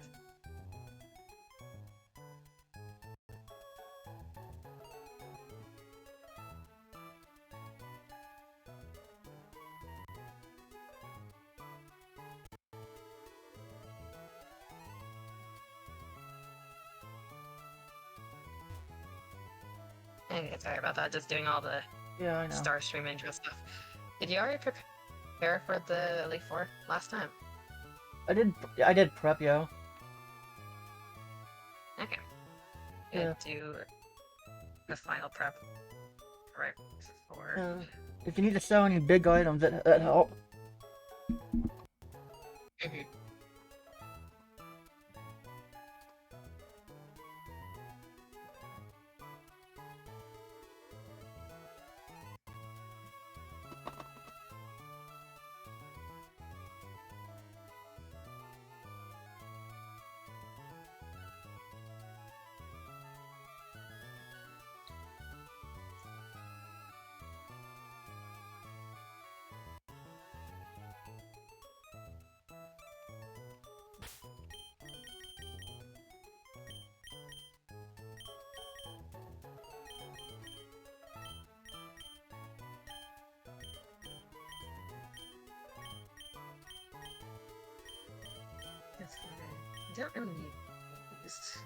that. Okay, sorry about that. Just doing all the Yeah, I know. Star Stream intro stuff. Did you already prepare for the Elite Four last time? I did prep, yo. Okay. Yeah. Do the final prep right before. If you need to sell any big items, that help. Mhm. That's fine. I don't really need these.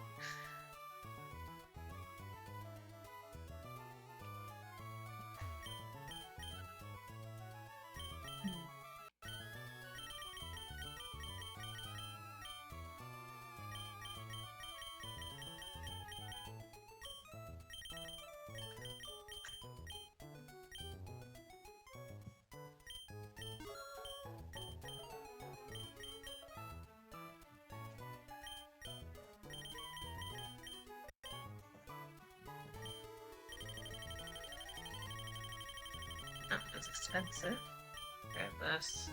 Oh, that's expensive. Grab this.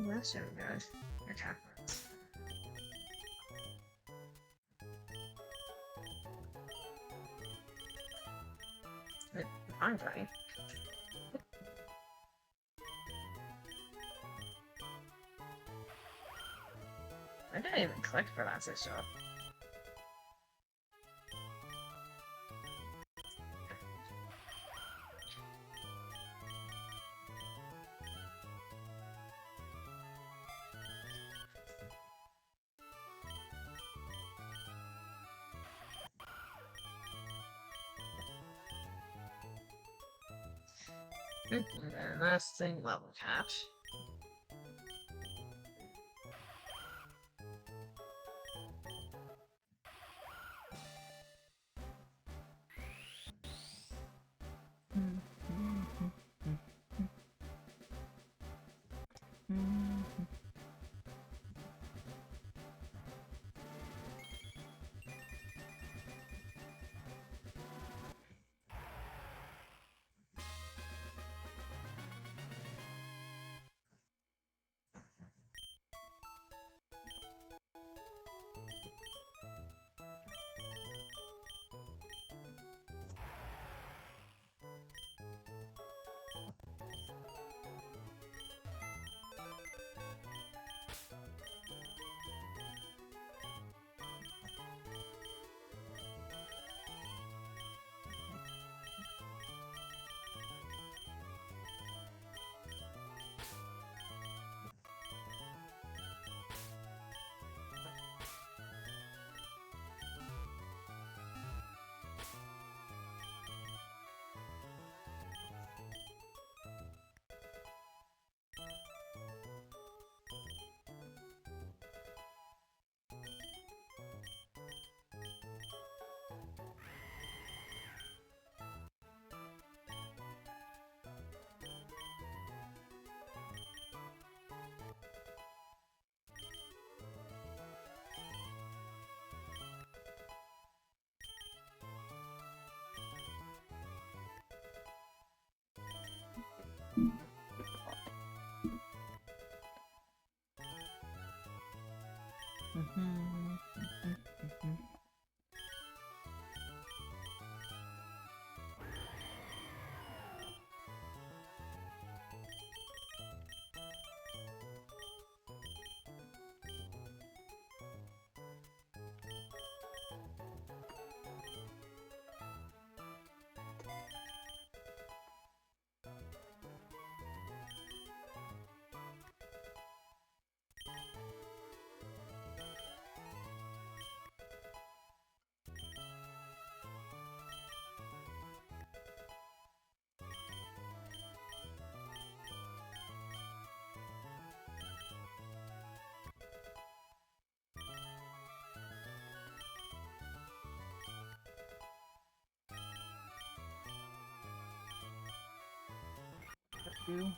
That's so good. Okay. I'm fine. I didn't even click for that job. Nesting level cat. You.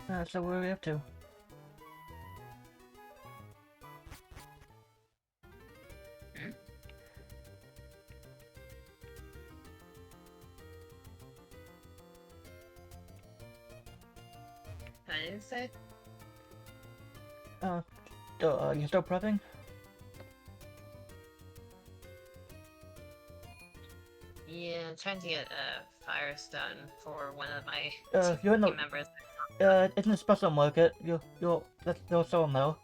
So where are we up to? Hmm? I didn't say. Uh, you still prepping? Yeah, I'm trying to get Firestone for one of my You're in the, team members. it's in the special market. They'll sell them now.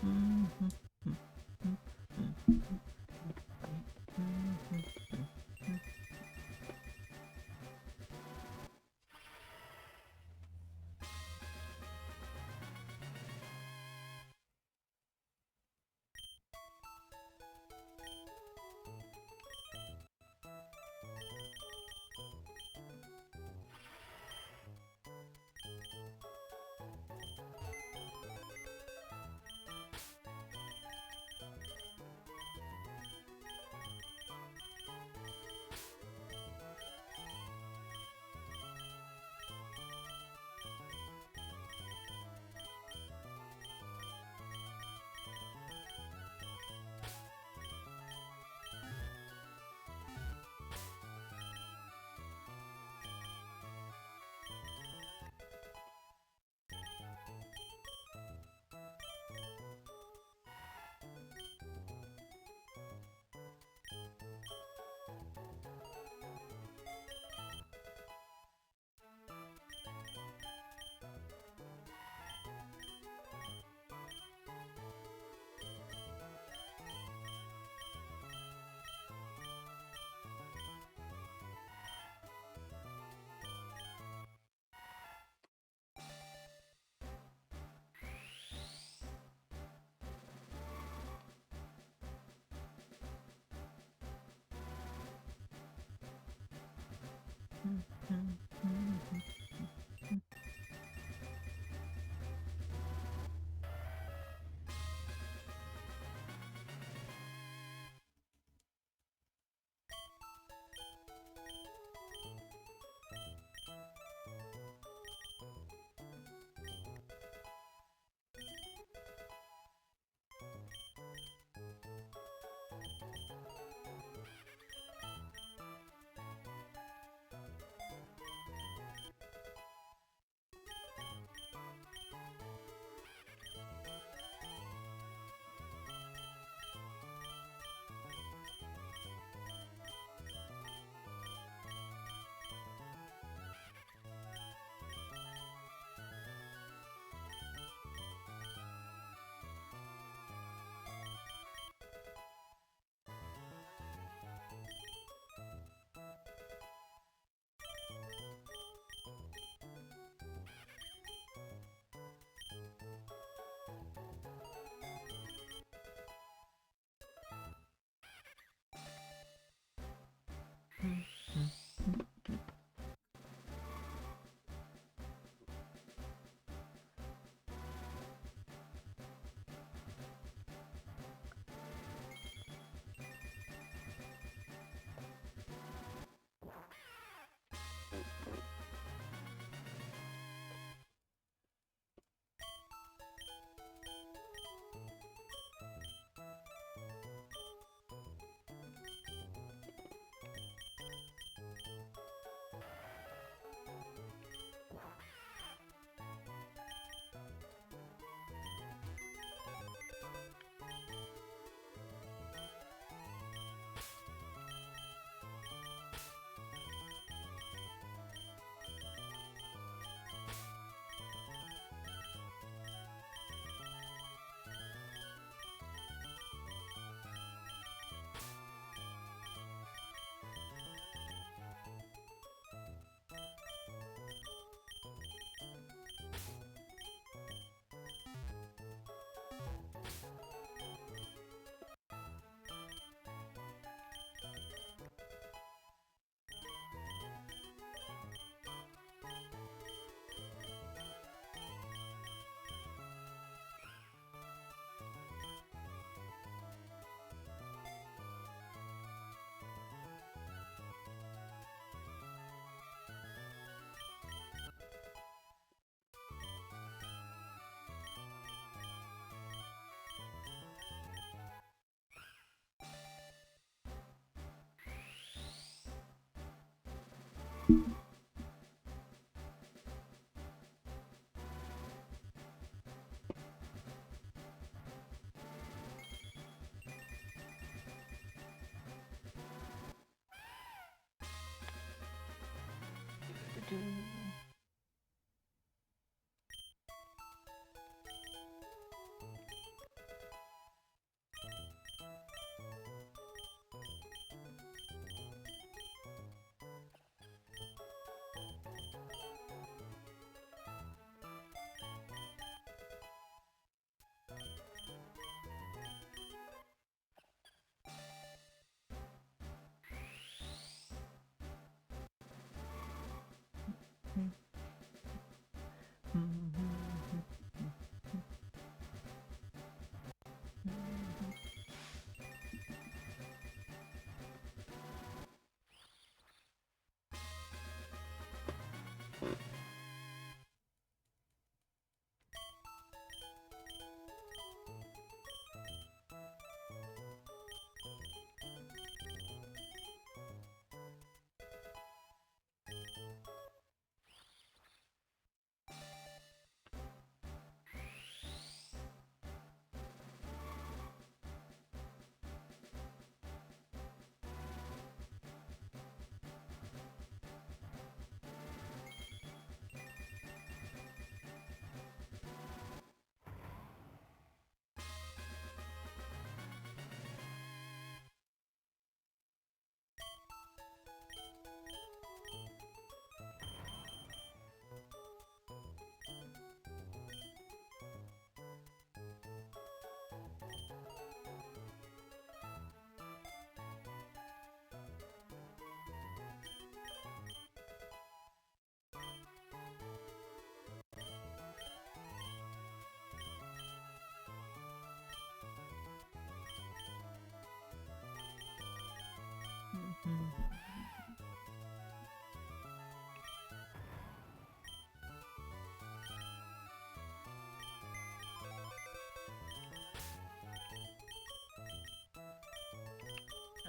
Mhm.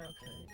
Okay.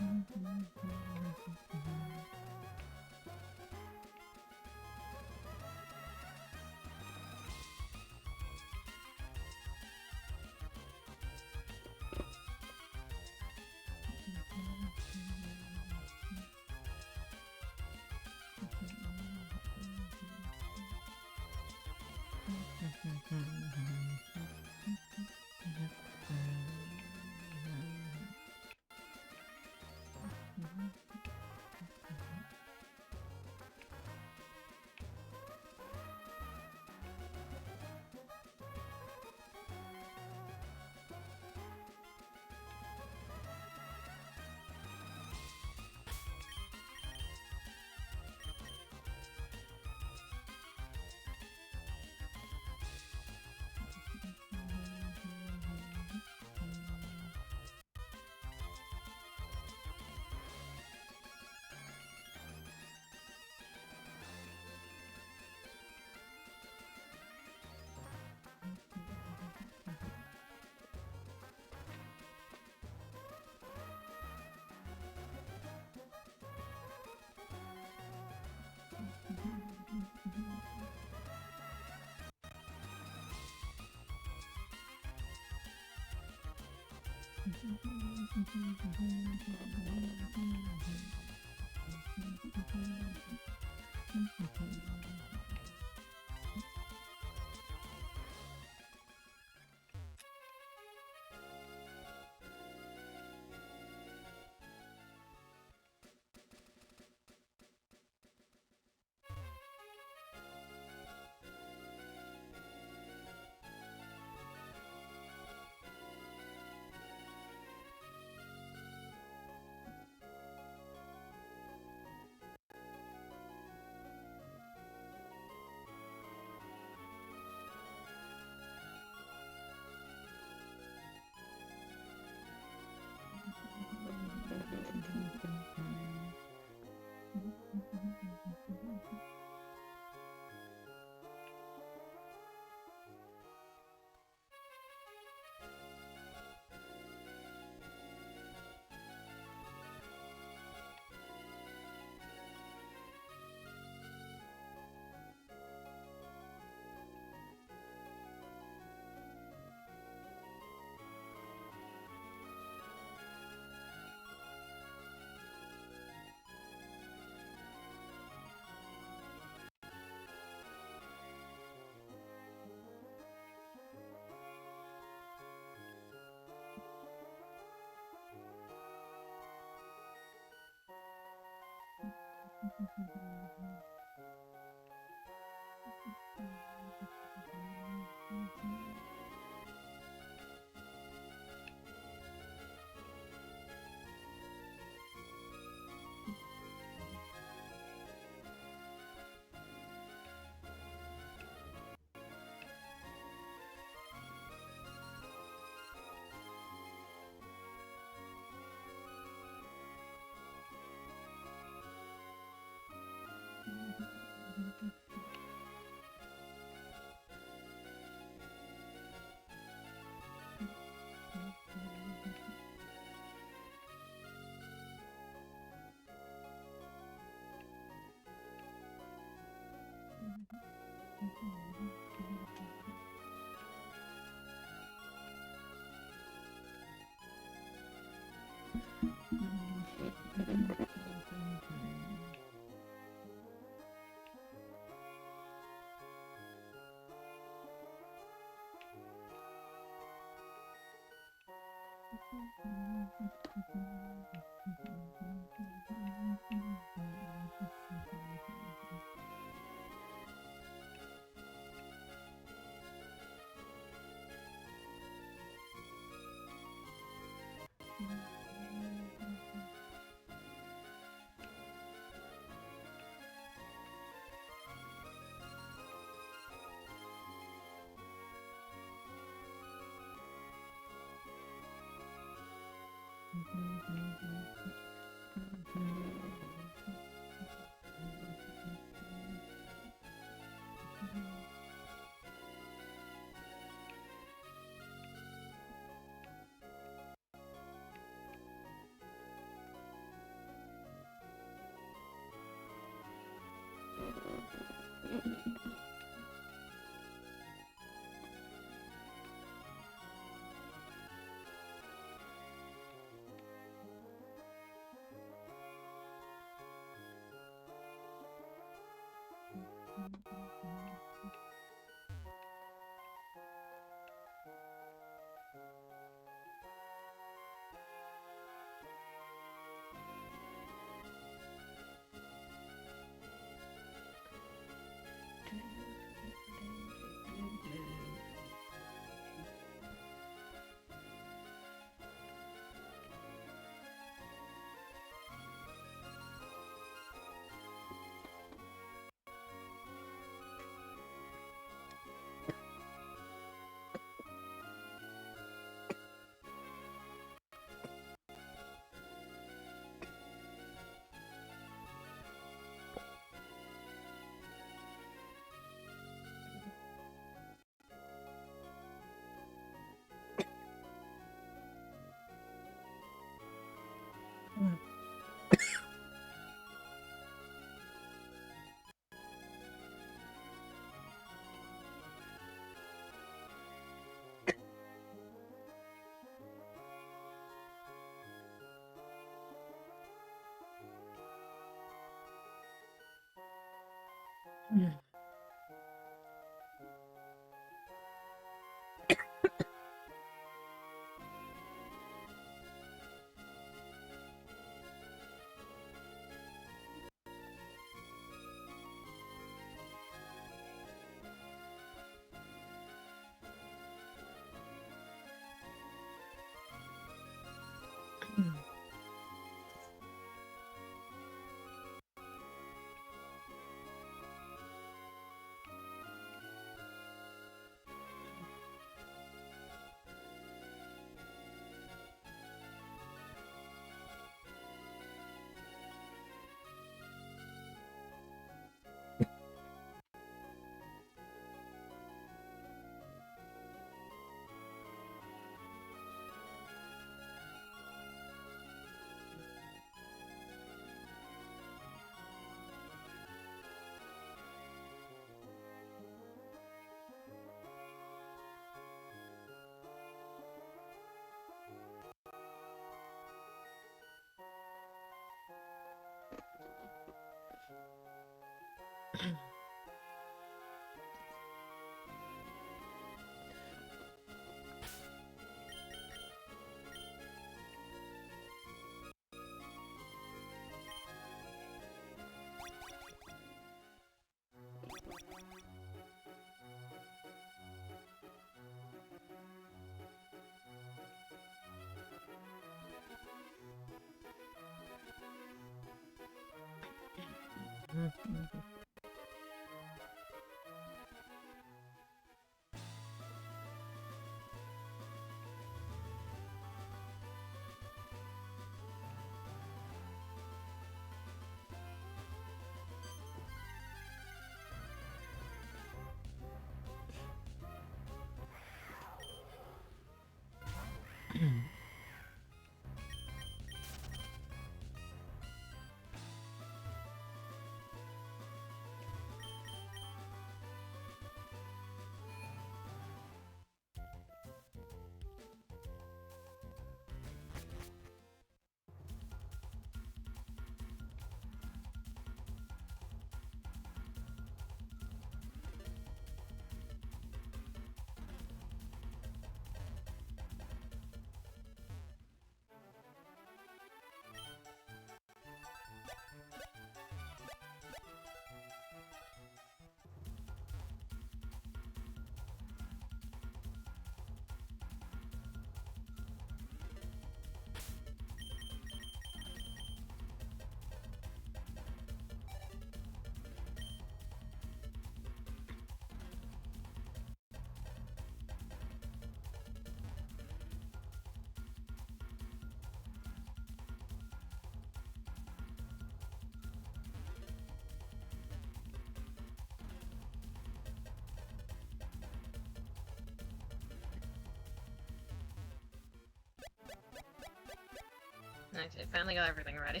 Nice, I finally got everything ready.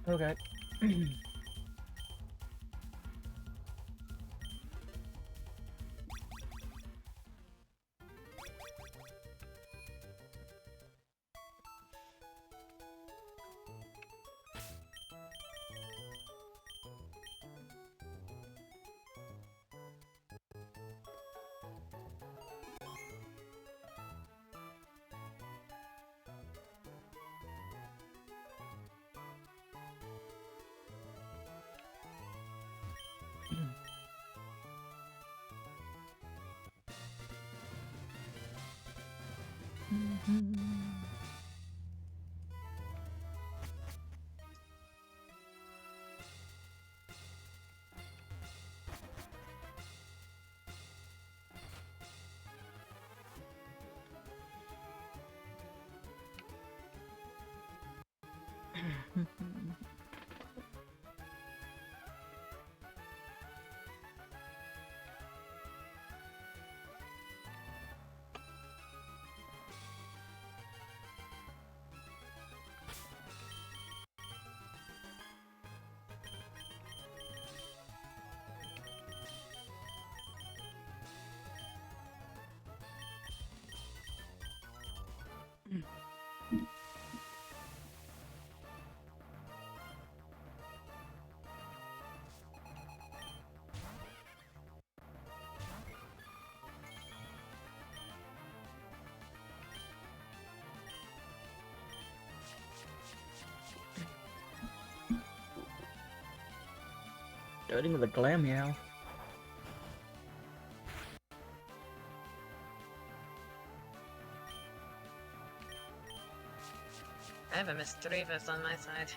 Okay. Starting with a glam meow. I have a Misdreavus on my side.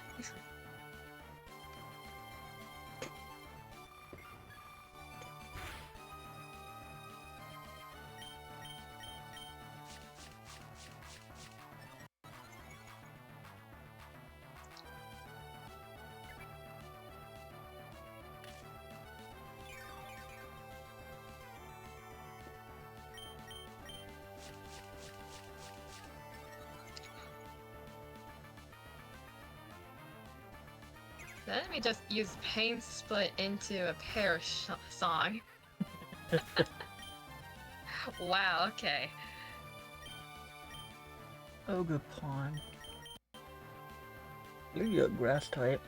Let me just use Pain Split into a pair song. Wow, okay. Ogre Pawn. You're a grass type.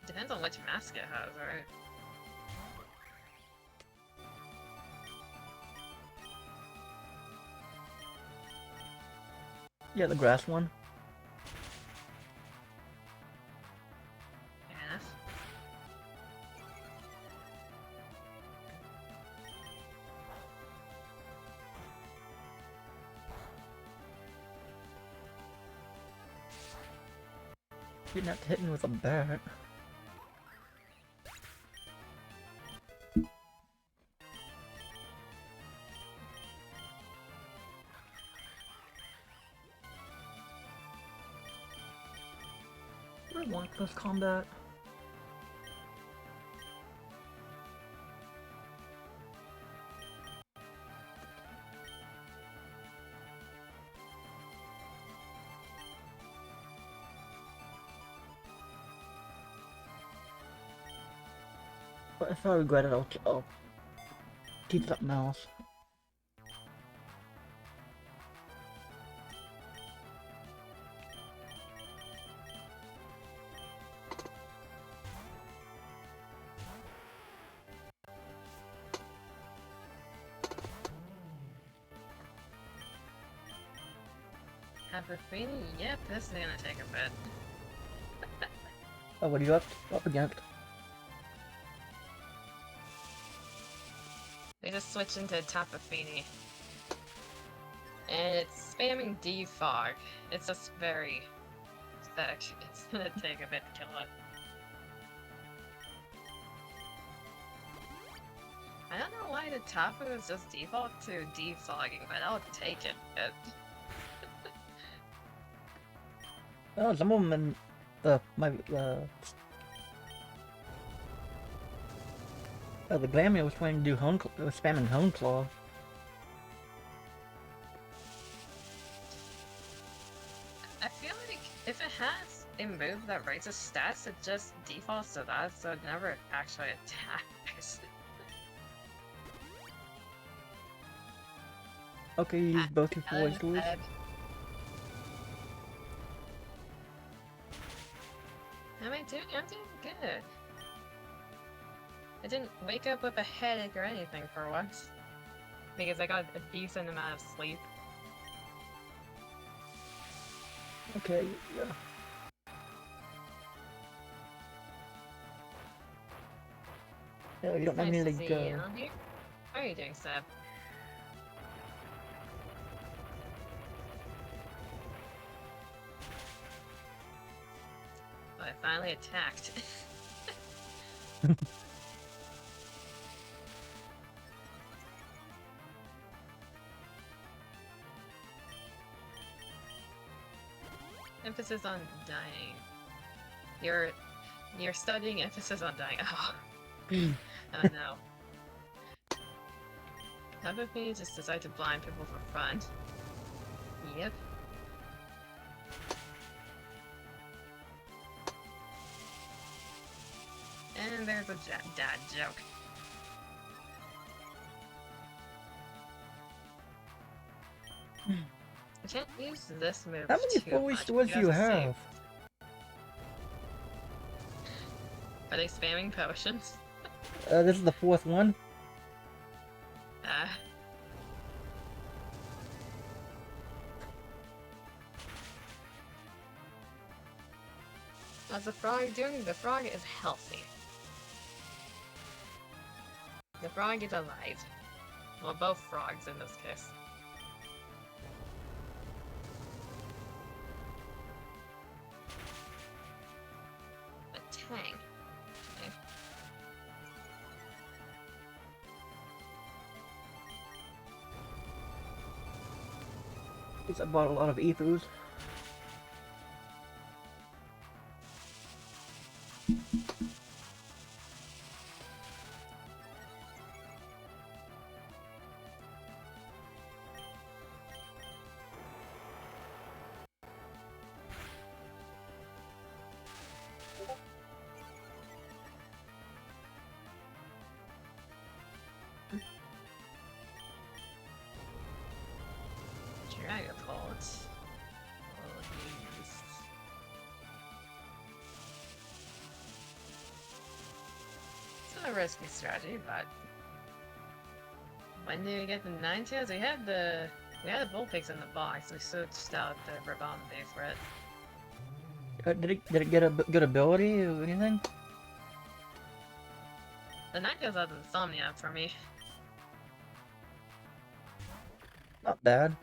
Depends on which mask it has, right? Yeah, the grass one. Fair enough. You're not hitting with a bat. I want close combat. But if I regret it, I'll keep that mouse. Have a feeling? Yep, this is gonna take a bit. Oh, what are you up against? We just switched into Tapafini. And it's spamming defog. It's just very thick. It's gonna take a bit to kill it. I don't know why the Tapu is just default to defogging, but I'll take it. Oh, some of them in the the Glammy was trying to do spamming Hone Claw. I feel like if it has a move that raises stats, it just defaults to that, so it never actually attacks. Okay, you use both your voice tools. How am I doing? I'm doing good. I didn't wake up with a headache or anything for once. Because I got a decent amount of sleep. Okay, yeah. Yeah, you don't Nice need to to see go. you on here. How are you doing, Seb? Oh, I finally attacked. Emphasis on dying. You're studying emphasis on dying. Oh, oh no. How about me just decide to blind people for fun? Yep. And there's a dad joke. I can't use this move How many too fully much swords do because you it's safe. have? Are they spamming potions? This is the fourth one. How's the frog doing? The frog is healthy. The frog is alive. Well, both frogs in this case. A tang. Okay. I bought a lot of ethers. Dragapult. Oh, jeez. It's a risky strategy, but when do we get the Ninetales? We had the Vulpix in the box. We switched out the Rabombe for it. Did it get a good ability or anything? The Ninetales has Insomnia for me. Not bad.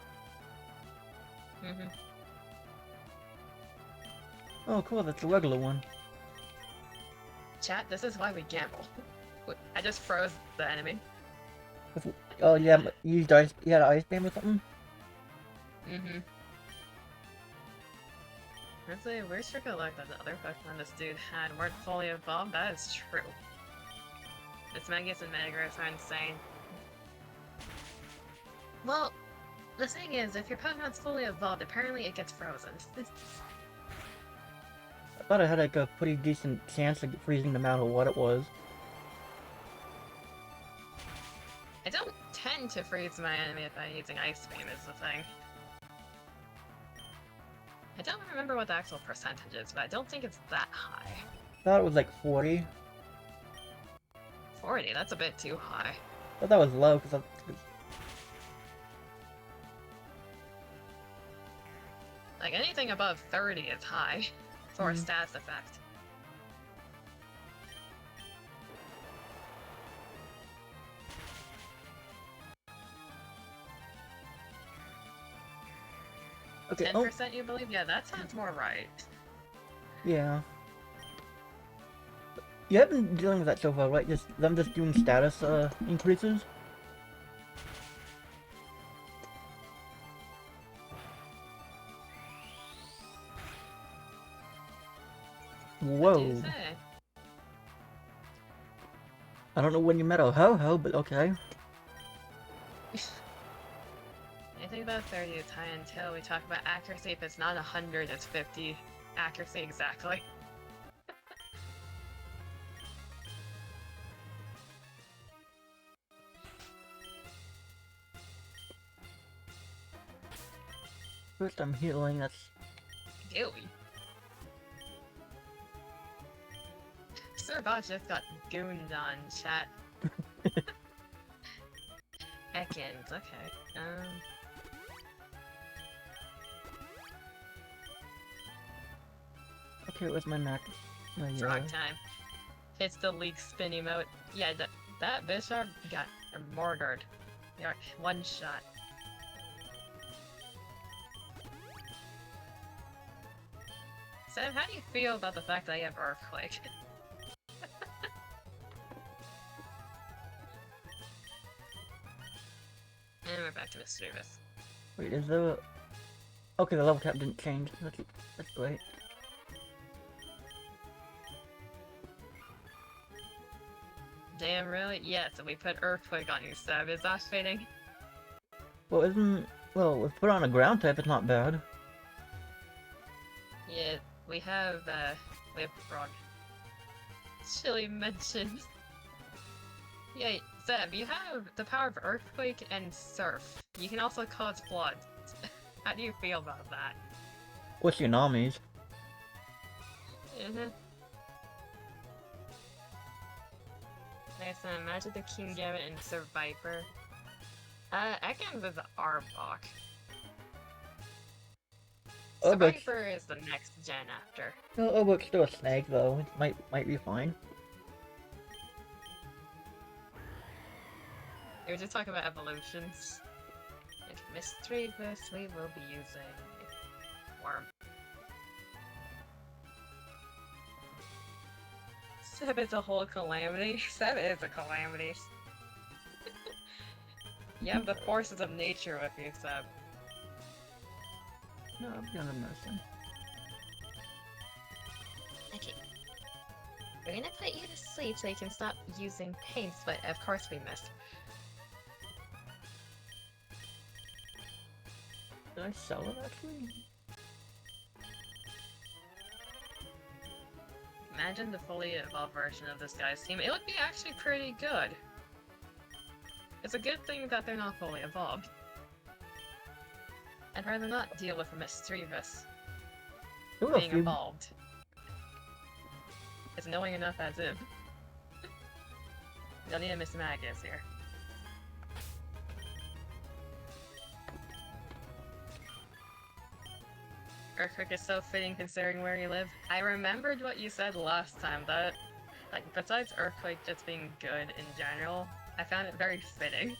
Oh, cool, that's a regular one. Chat, this is why we gamble. I just froze the enemy. Oh, yeah, you used ice, you had an ice beam or something? Mm-hmm. Honestly, we're sure good luck that the other Pokemon this dude had weren't fully evolved. That is true. This Megas and Metagross are insane. Well, the thing is, if your Pokemon's fully evolved, apparently it gets frozen. I thought I had like a pretty decent chance of freezing no matter what it was. I don't tend to freeze my enemy if I'm using Ice Beam is the thing. I don't remember what the actual percentage is, but I don't think it's that high. I thought it was like 40. 40, that's a bit too high. I thought that was low because Like, anything above 30 is high for a stats effect. okay. 10% you believe? Yeah, that sounds more right. Yeah. You have been dealing with that so far, right? Just them just doing status increases. What do you Whoa. say? I don't know when you met a ho-ho, but okay. I think about 30 is high until we talk about accuracy. If it's not 100, it's 50 accuracy exactly. First I'm healing, that's... Really? Sir Boss just got gooned on, chat. Ekans, okay. Okay, where's my neck? Oh, yeah. Frog time. Hits the leak spin emote. Yeah, that Bishop got murdered. Yeah, one shot. Sam, how do you feel about the fact that I have Earthquake? And we're back to Mischievous. Wait, is there... Okay, the level cap didn't change. That's great. Damn, really? Yeah, so we put Earthquake on you, Seb. Is that fitting? Well, isn't... Well, if put on a ground type, it's not bad. Yeah, we have Frog. Chili mentioned. Yeah, Seb, you have the power of Earthquake and Surf. You can also cause floods. How do you feel about that? What's Tsunamis? Nice, Magic the King Gambit and Survivor. Ekans is Arbok. Oh, but... Survivor is the next gen after. Oh, but it's still a snake, though. It might be fine. We were just talking about evolutions. If Mischievous, we will be using Worm. Seb is a whole calamity. Seb is a calamity. You have the forces of nature with you, Seb. No, I'm gonna miss him. Okay. We're gonna put you to sleep so you can stop using paints, but of course we missed. Did I sell it, actually? Imagine the fully evolved version of this guy's team. It would be actually pretty good. It's a good thing that they're not fully evolved. I'd rather not deal with a Mischievous being evolved. It's annoying enough as if. You don't need a Mr. Magus here. Earthquake is so fitting considering where you live. I remembered what you said last time, that, like, besides Earthquake just being good in general, I found it very fitting.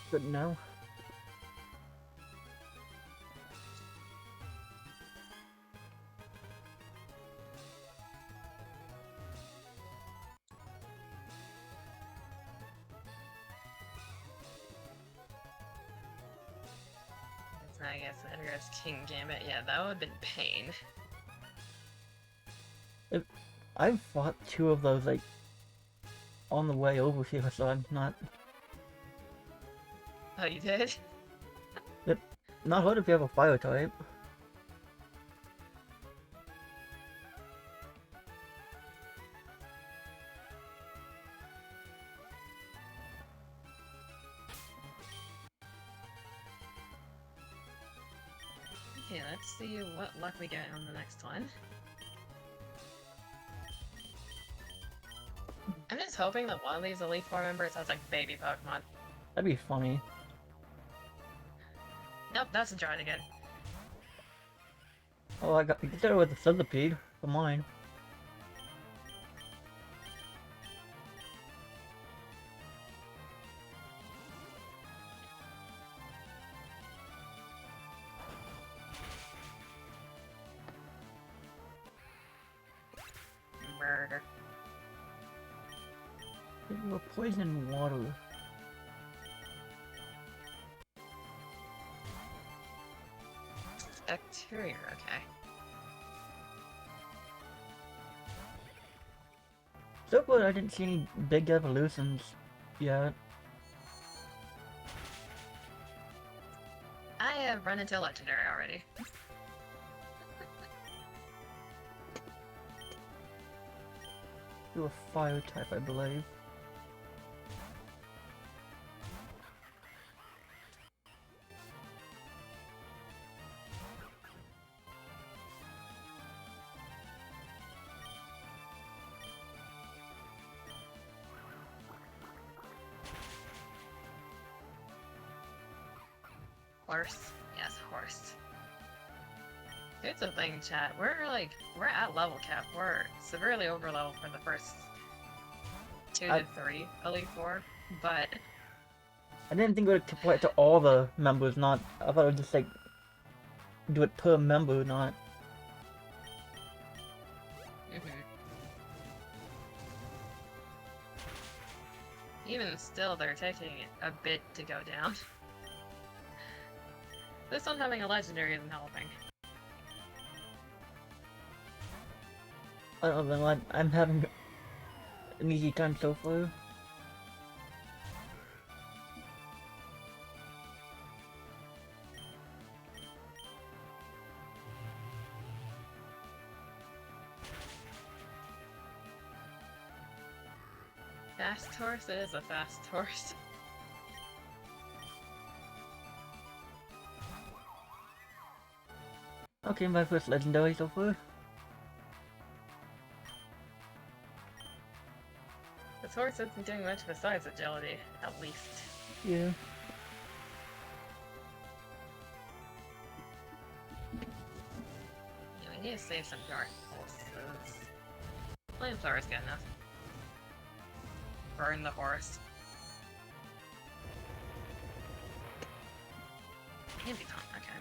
Good to know. So I guess Edgar's King Gambit. Yeah, that would have been pain. I've fought 2 of those, like, on the way over here, so I'm not... Oh, you did? Not hard if you have a fire type. Okay, let's see what luck we get on the next one. I'm just hoping that one of these Elite Four members has like baby Pokemon. That'd be funny. Nope, that's a Giant again. Oh, I got get there with the Centipede for mine. Murder. You were poisoning water. Bacteria, okay. So good I didn't see any big evolutions yet. I have run into a legendary already. You were fire type, I believe. Horse. Yes, horse. Here's the thing, chat. We're at level cap. We're severely over level for the first 2 to 3 Elite Four, but I didn't think it would apply to all the members, not... I thought it would just, like, do it per member, not... even still, they're taking a bit to go down. This one having a legendary isn't helping. I don't know, I'm having an easy time so far. Fast horse? It is a fast horse. Okay, my first legendary so far. This horse isn't doing much besides agility, at least. Yeah. Yeah, we need to save some dark horses. Flamethrower is good enough. Burn the horse. Can't be fun, okay.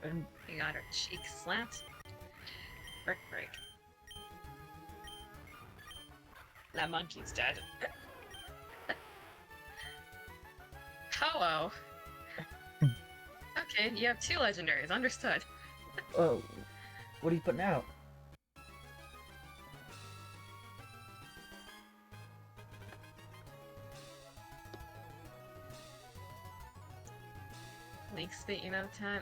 And We got our cheek slant. Brick break. That monkey's dead. Hello. Okay, you have 2 legendaries, understood. oh, what are you putting out? Leak speaking of time.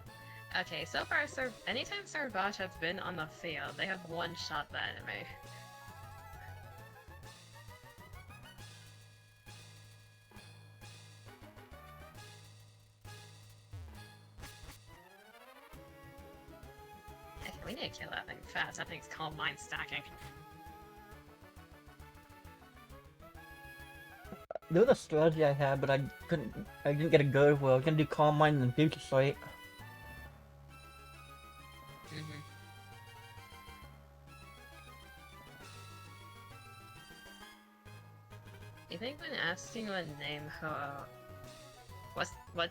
Okay, so far, anytime Sarvash has been on the field, they have one-shot the enemy. Okay, we need to kill that thing fast. That thing's called mind stacking. There was a strategy I had, but I didn't get a good well. I was gonna do Calm Mind and Future Sight. Mm-hmm. You think when asking what to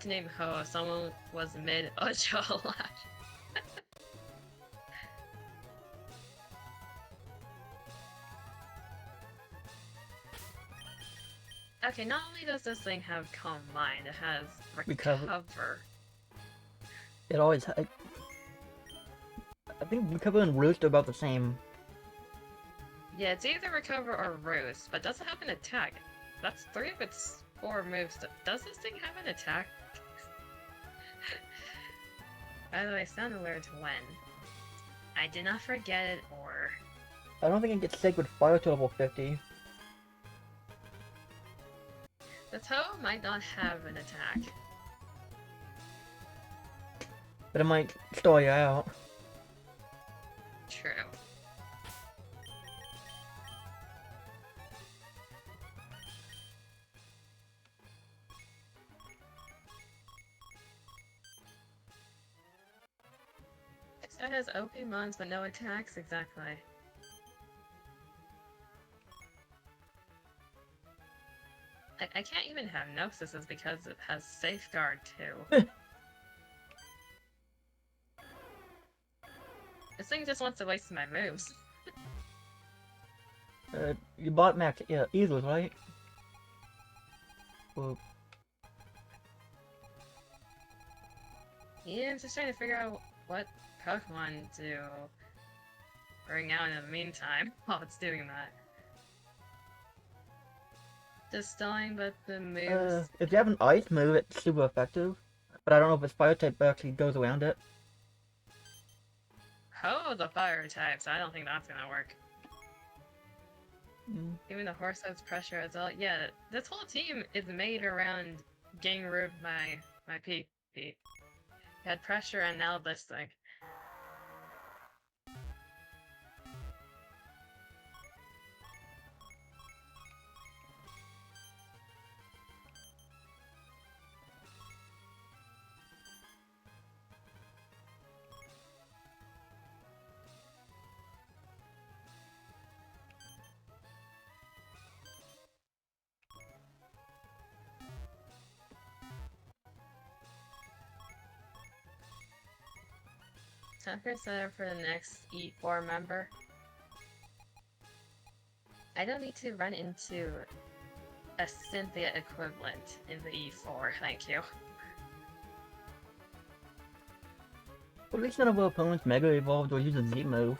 name Ho, someone was mid Ocho laugh. Okay, not only does this thing have Calm Mind, it has Recover. It always I think Recover and Roost are about the same. Yeah, it's either Recover or Roost, but does it have an attack? That's 3 of its 4 moves. Does this thing have an attack? By the way, sound alert when. I did not forget it, or... I don't think it gets Sacred Fire to level 50. The Toe might not have an attack. But it might stall you out. True. It has OP mons but no attacks, exactly. I can't even have Noxuses because it has Safeguard too. This thing just wants to waste my moves. You bought max easels, right? Well, Yeah, I'm just trying to figure out what Pokemon to bring out in the meantime while it's doing that. Just stalling, but the moves... if you have an ice move, it's super effective. But I don't know if its fire type actually goes around it. Oh, the fire type, so I don't think that's gonna work. Mm. Even the horse has pressure as well. Yeah, this whole team is made around getting rid of my PP. You had pressure and now this thing. Tucker Center for the next E4 member. I don't need to run into a Cynthia equivalent in the E4, thank you. Well, at least none of our opponents Mega Evolved or use a Z move.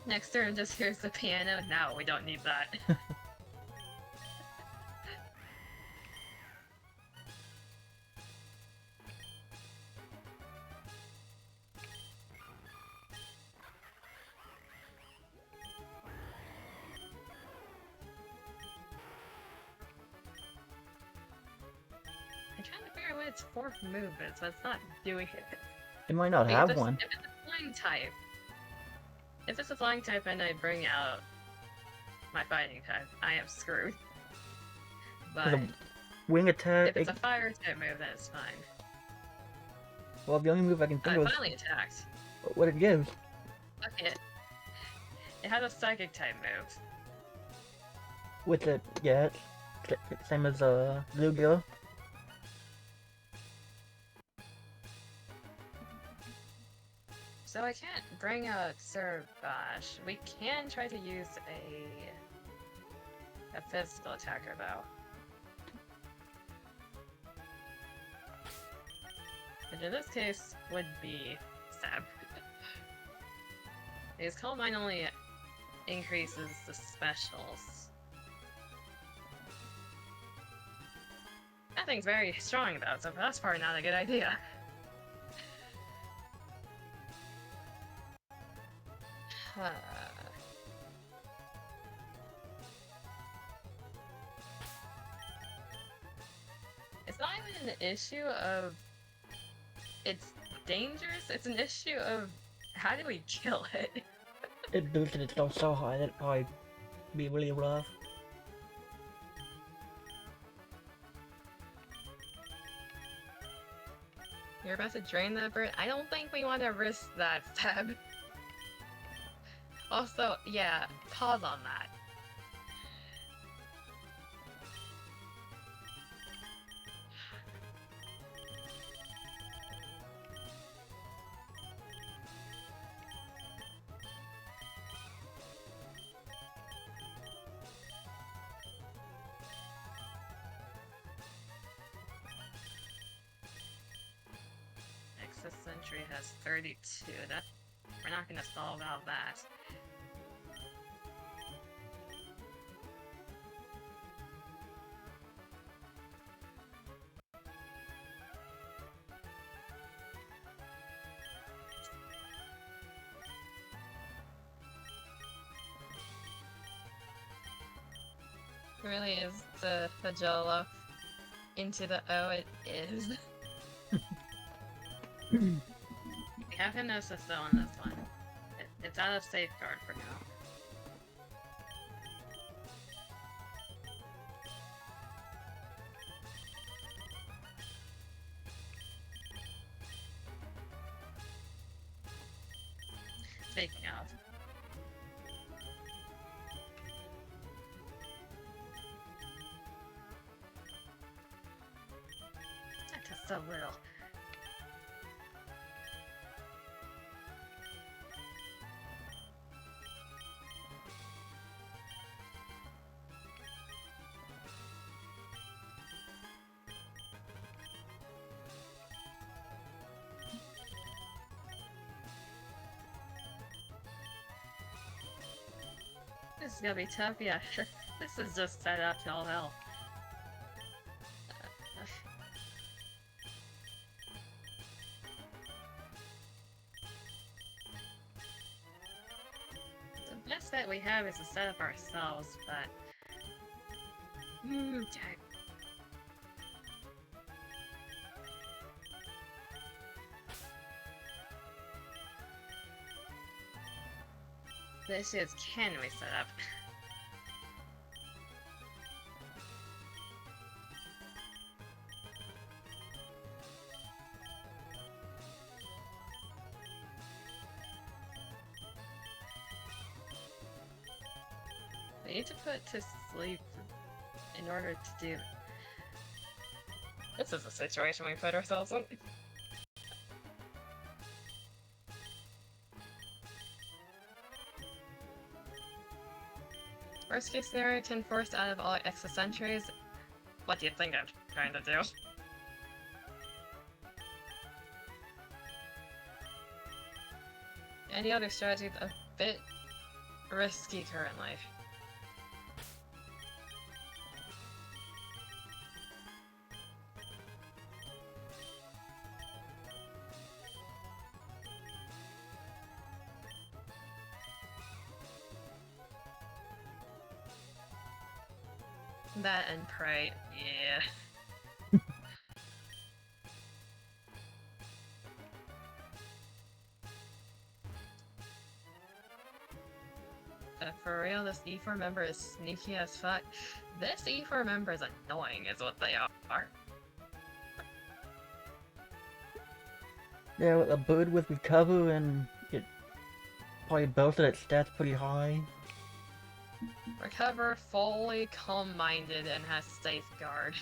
Next turn just here's the piano. No, we don't need that. I'm trying to figure out what its 4th move is, but it's not doing it. It might not Wait, have one. If it's a flying type, if it's a flying type and I bring out my fighting type, I am screwed. But Wing attack. if it's a fire type move, then it's fine. Well, the only move I can think of I is finally attacked. what it gives. Okay. It has a psychic type move. With it, yeah, it's same as Lugia. So I can't bring out Sirbash. We can try to use a physical attacker though. Which in this case would be Sab. Because Calm Mind only increases the specials. That thing's very strong though, so that's probably not a good idea. an issue of it's dangerous. It's an issue of how do we kill it? It boosted itself so high that it'd probably be really rough. You're about to drain that bird? I don't think we want to risk that, Seb. Also, yeah, pause on that. Nexus Sentry has 32. That we're not gonna solve out that. Really is the Jolo into the O. It is. We have Hypnosis though on this one. It's out of safeguard for now. Speaking of. That does so little. This is gonna be tough, yeah. This is just set up to all hell. The best bet we have is to set up ourselves, but... Okay. The issue is, can we set up? We need to put to sleep in order to do... This is a situation we put ourselves in. Worst case scenario, 10 forced out of all excess entries. What do you think I'm trying to do? Any other strategy a bit risky currently. That and pray, yeah. For real, this E4 member is sneaky as fuck. This E4 member is annoying, is what they are. Yeah, a bird with recover and it probably boasted its stats pretty high. Recover, fully calm-minded, and has safeguard.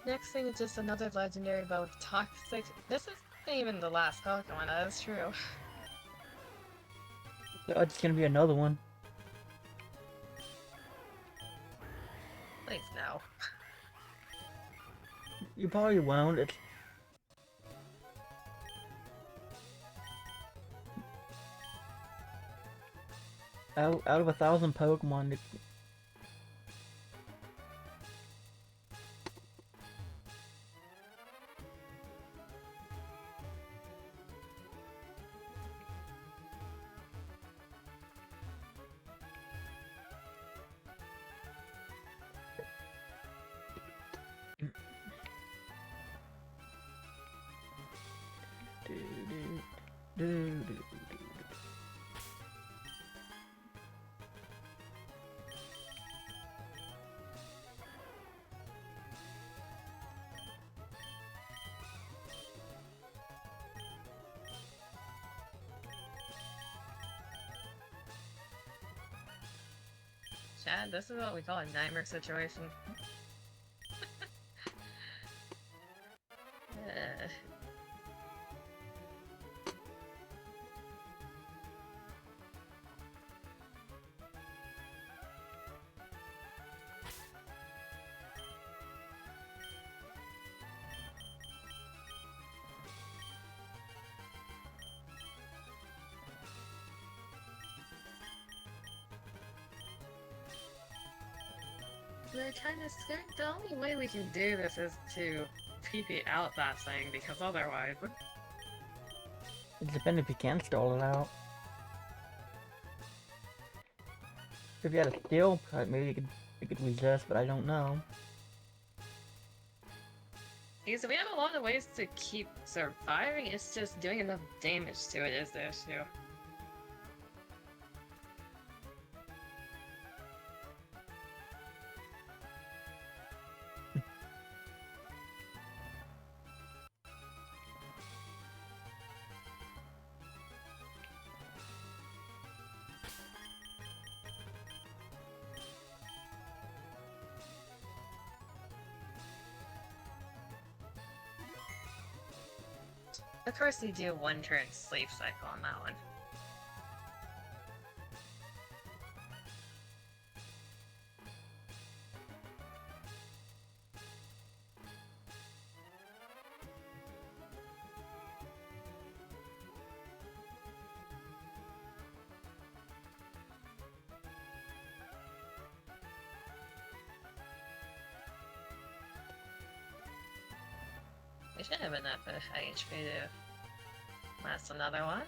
Next thing is just another legendary about toxic. This isn't even the last Pokemon, that is true. Oh, it's gonna be another one. You probably won't. It's out of 1,000 Pokemon. Chad, this is what we call a nightmare situation. We're kind of scared. The only way we can do this is to PP out that thing, because otherwise... It depends if you can stall it out. If you had a steel cut, maybe you could resist, but I don't know. Because we have a lot of ways to keep surviving, it's just doing enough damage to it is the issue. Of course you do one turn sleep cycle on that one. We should have enough HP to last another one.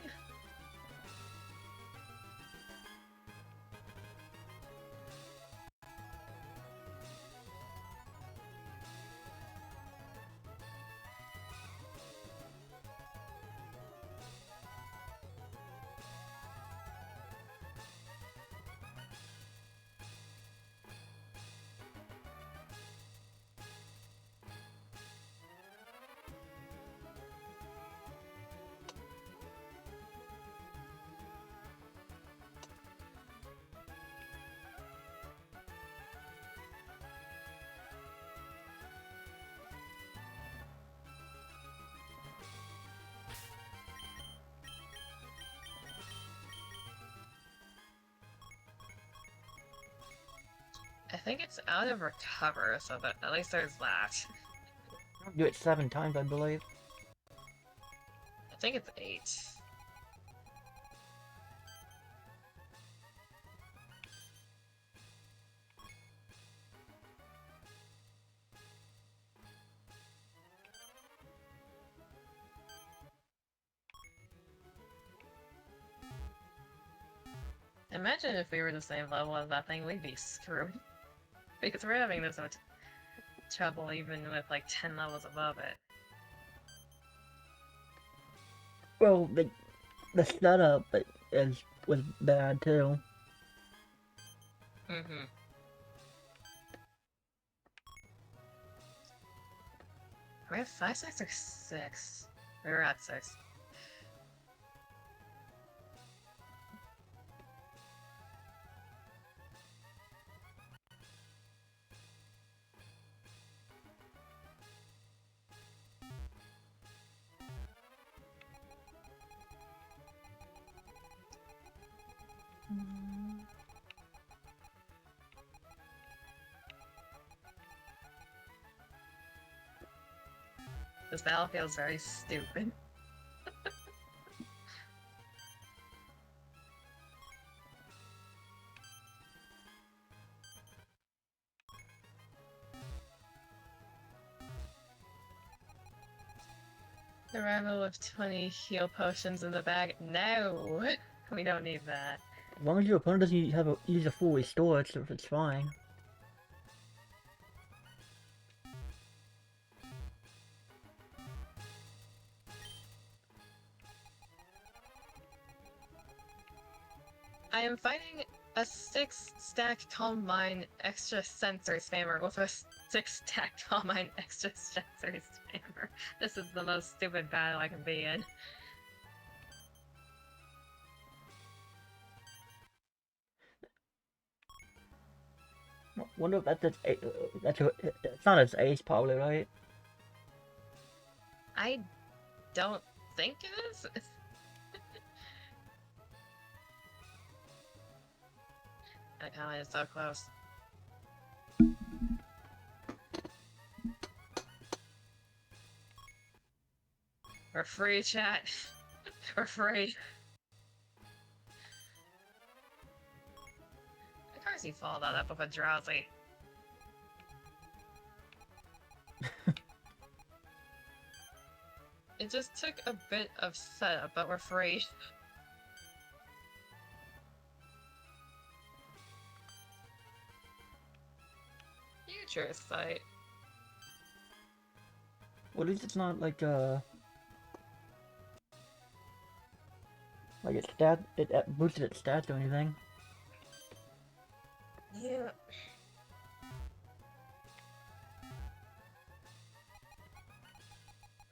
I think it's out of recover, so that at least there's that. Do it 7 times, I believe. I think it's 8. Imagine if we were the same level as that thing, we'd be screwed. Because we're having this much trouble even with like 10 levels above it. Well, the setup was bad too. Mm-hmm. Are we at 5, 6, or 6? We were at 6. This battle feels very stupid. The rival with 20 heal potions in the bag. No! We don't need that. As long as your opponent doesn't use a full restore, it's fine. I am fighting a 6-stack Calm Mind extra sensor spammer with a 6-stack Calm Mind extra sensor spammer. This is the most stupid battle I can be in. Wonder if that's it's not its ace probably, right? I don't think it is. That comment is so close. We're free, chat. We're free. Of course you followed that up with a drowsy. It just took a bit of setup, but we're free. Future sight. Well, at least it's not like it boosted its stats or anything. Yeah.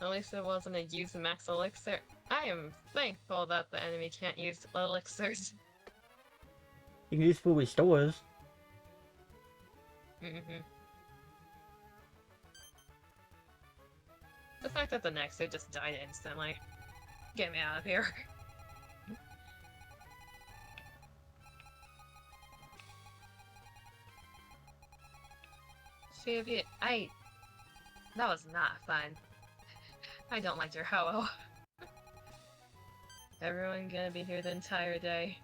At least it wasn't a use max elixir. I am thankful that the enemy can't use elixirs. You can use full restores. Mm-hmm. The fact that the next hit just died instantly. Get me out of here. Phoebe, that was not fun. I don't like your ho-oh. Everyone gonna be here the entire day.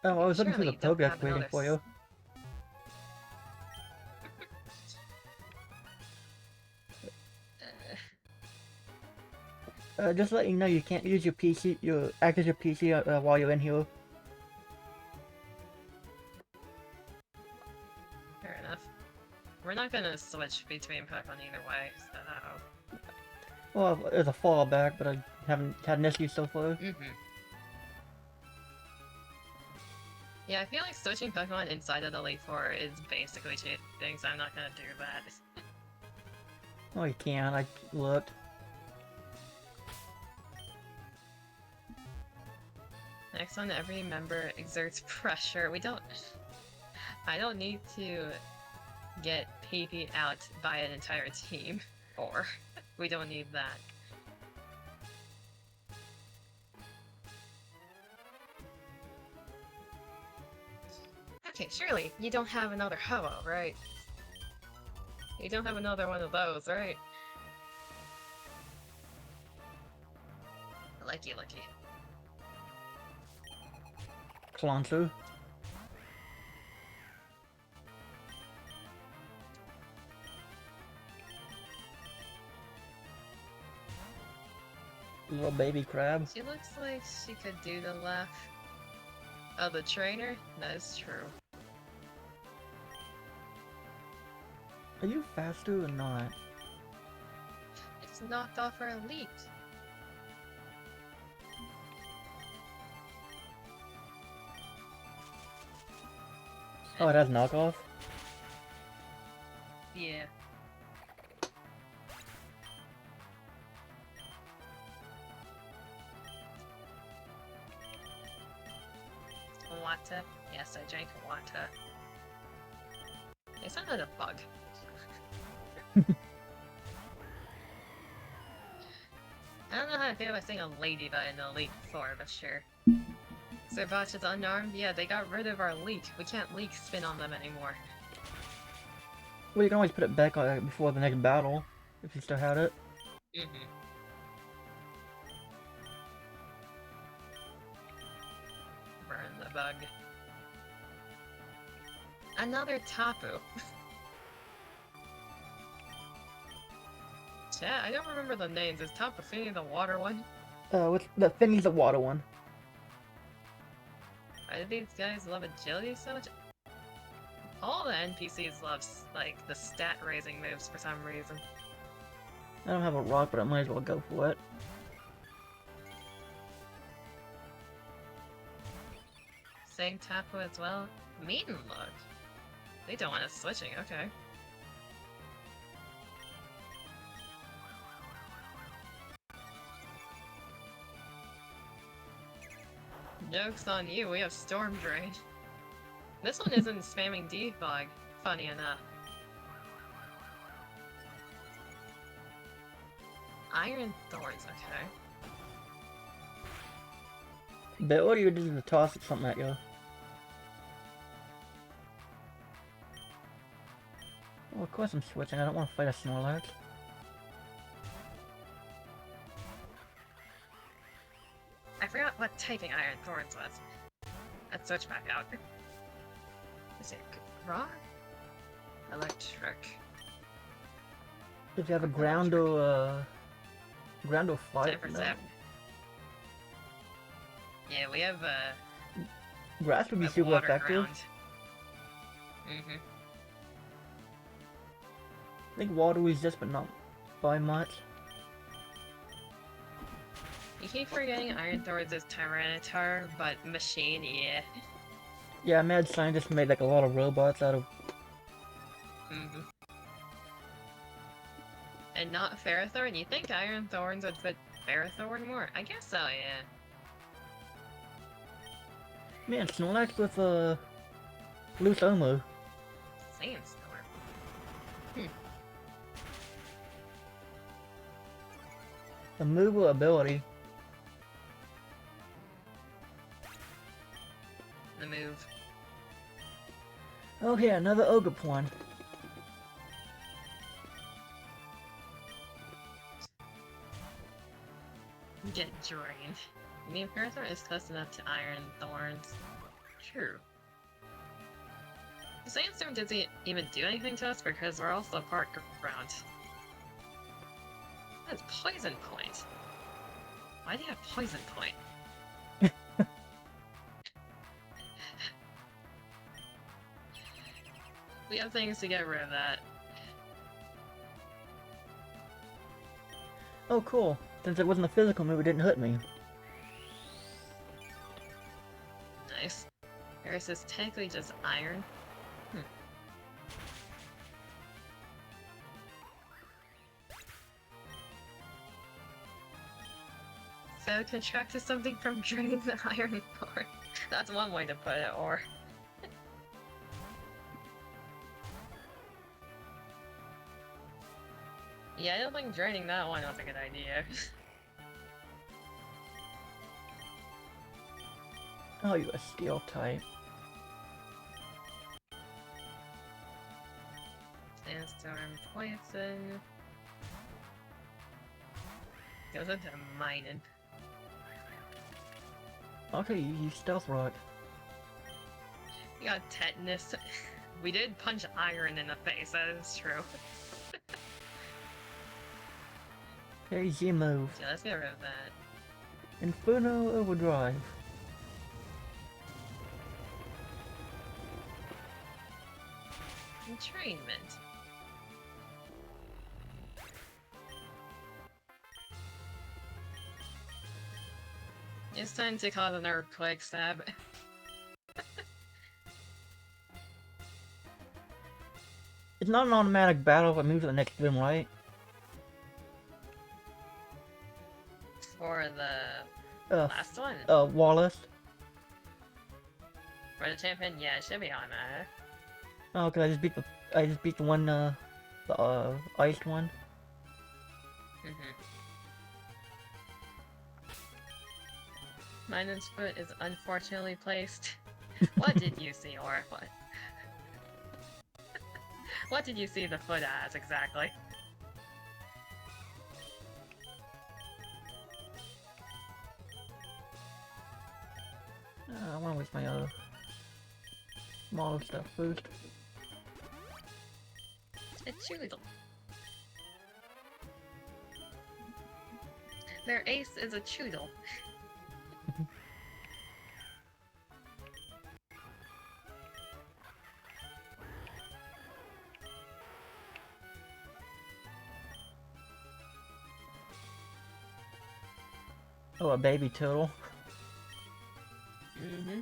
Oh, I was looking through the Surely you don't Pokedex have waiting another for you. Just letting you know you can't use your PC, access your PC while you're in here. Fair enough. We're not gonna switch between Pokemon either way, so... Well, there's a fallback, but I haven't had an issue so far. Yeah, I feel like switching Pokemon inside of the Elite Four is basically cheating, so I'm not gonna do that. Oh, you can. I looked. Next one, every member exerts pressure. I don't need to get PP out by an entire team. Or, we don't need that. Okay, surely you don't have another Ho-Oh, right? You don't have another one of those, right? Lucky. Clonsu. Little baby crab. She looks like she could do the laugh. Oh, the trainer? That is true. Are you faster or not? It's knocked off her Elite. Oh, it has knockoff? Yeah. Water? Yes, I drank water. It sounded like a bug. I don't know how I feel about saying a ladybug in the Elite Four, but sure. Servach is unarmed? Yeah, they got rid of our leak. We can't leak spin on them anymore. Well, you can always put it back before the next battle, if you still had it. Mm-hmm. Burn the bug. Another Tapu. Yeah, I don't remember the names. Is Tapu Fini the water one? What's the Finny's the water one? Why do these guys love agility so much? All the NPCs love, like, the stat-raising moves for some reason. I don't have a rock, but I might as well go for it. Same Tapu as well? Mean look. They don't want us switching, okay. Joke's on you, we have Storm Drain. This one isn't spamming defog, funny enough. Iron Thorns, okay. But what do you do to toss something at you? Well, of course I'm switching. I don't want to fight a Snorlax. I forgot what typing Iron Thorns was. Let's switch back out. Is it rock? Electric. If you have a ground or fight, Zap or zap. Yeah, we have grass would be super water effective. Mm-hmm. I think water resist, but not by much. You keep forgetting Iron Thorns is Tyranitar, but machine, yeah. Yeah, mad scientists made like a lot of robots out of. Mm-hmm. And not Ferrothorn? You think Iron Thorns would fit Ferrothorn more? I guess so, yeah. Man, Snorlax with loose Omo. Sandstorm. A movable ability. The move. Oh yeah, another Ogerpon. Get drained. I mean, Ferrothorn is close enough to Iron Thorns. True. The Sandstorm doesn't even do anything to us because we're also part ground. That's Poison Point. Why do you have Poison Point? We have things to get rid of that. Oh cool. Since it wasn't a physical move, it didn't hurt me. Nice. Eris is technically just iron. So contract is something from draining the iron ore. That's one way to put it, or... Yeah, I don't think draining that one was a good idea. Oh, you a steel type. Sandstorm, Poison... Goes into mining. Okay, you use Stealth Rock. You got tetanus. We did punch iron in the face, that is true. Here's your move. So let's get rid of that. Inferno Overdrive. Entrainment. It's time to cause an earthquake stab. It's not an automatic battle if I move to the next room, right? For the last one. Wallace. For the champion, yeah, it should be on that. Oh, okay, I just beat the one, the iced one. Minon's foot is unfortunately placed. What did you see, or what? What did you see the foot as exactly? I wanna waste my smaller stuff first. A choodle. Their ace is a choodle. Oh, a baby turtle. Mm-hmm.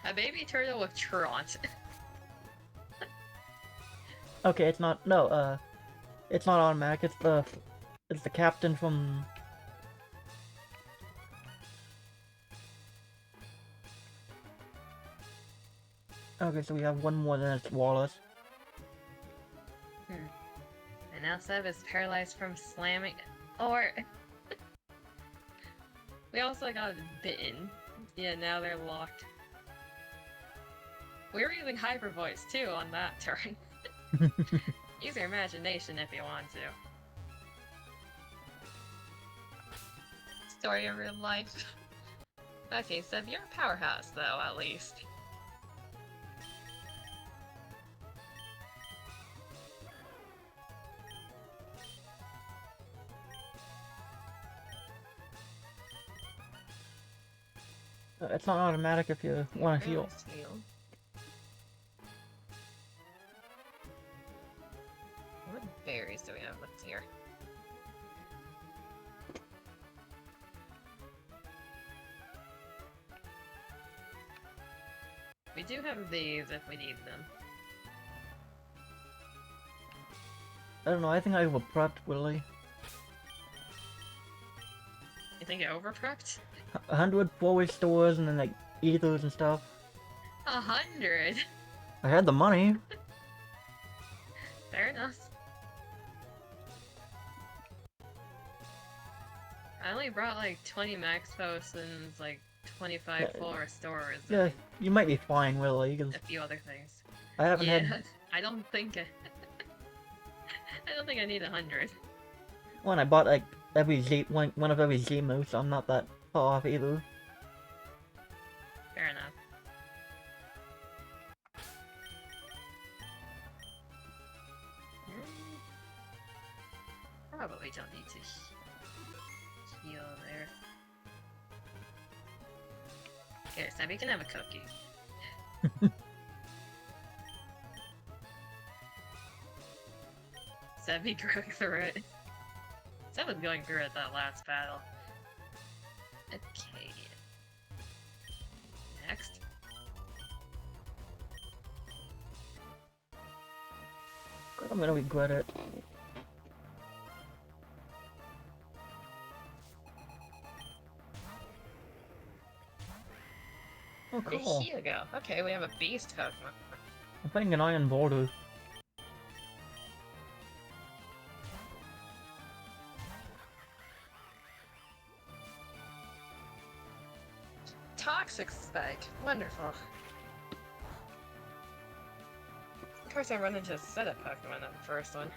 A baby turtle with truant. Okay, it's not. No, it's not automatic. It's the captain from. Okay, so we have one more than it's Wallace. And now Seb is paralyzed from slamming. Or we also got bitten. Yeah, now they're locked. We were using hyper voice too on that turn. Use your imagination if you want to. Story of real life. Okay, Seb, you're a powerhouse though, at least. It's not automatic if you want to heal. What berries do we have left here? We do have these if we need them. I don't know. I think I overprepped Willie. You think it overprepped? 100 forward stores and then like ethers and stuff. 100? I had the money. Fair enough. I only brought like 20 max potions, like 25 Yeah, full restores, Yeah, and you might be fine, Willie. Cause a few other things. I haven't Yeah, had I don't think I don't think I need 100. one. I bought like one of every Z move, so I'm not that far off either. Fair enough. Probably don't need to heal there. Here, Sam, you can have a cookie. Sebby going through it. Seb was going through it that last battle. Okay. Next. I'm gonna regret it. Oh, cool. Here we go. Okay, we have a beast Pokemon. I'm playing an Iron Border. Toxic Spike. Wonderful. Of course, I run into a set of Pokemon on the first one.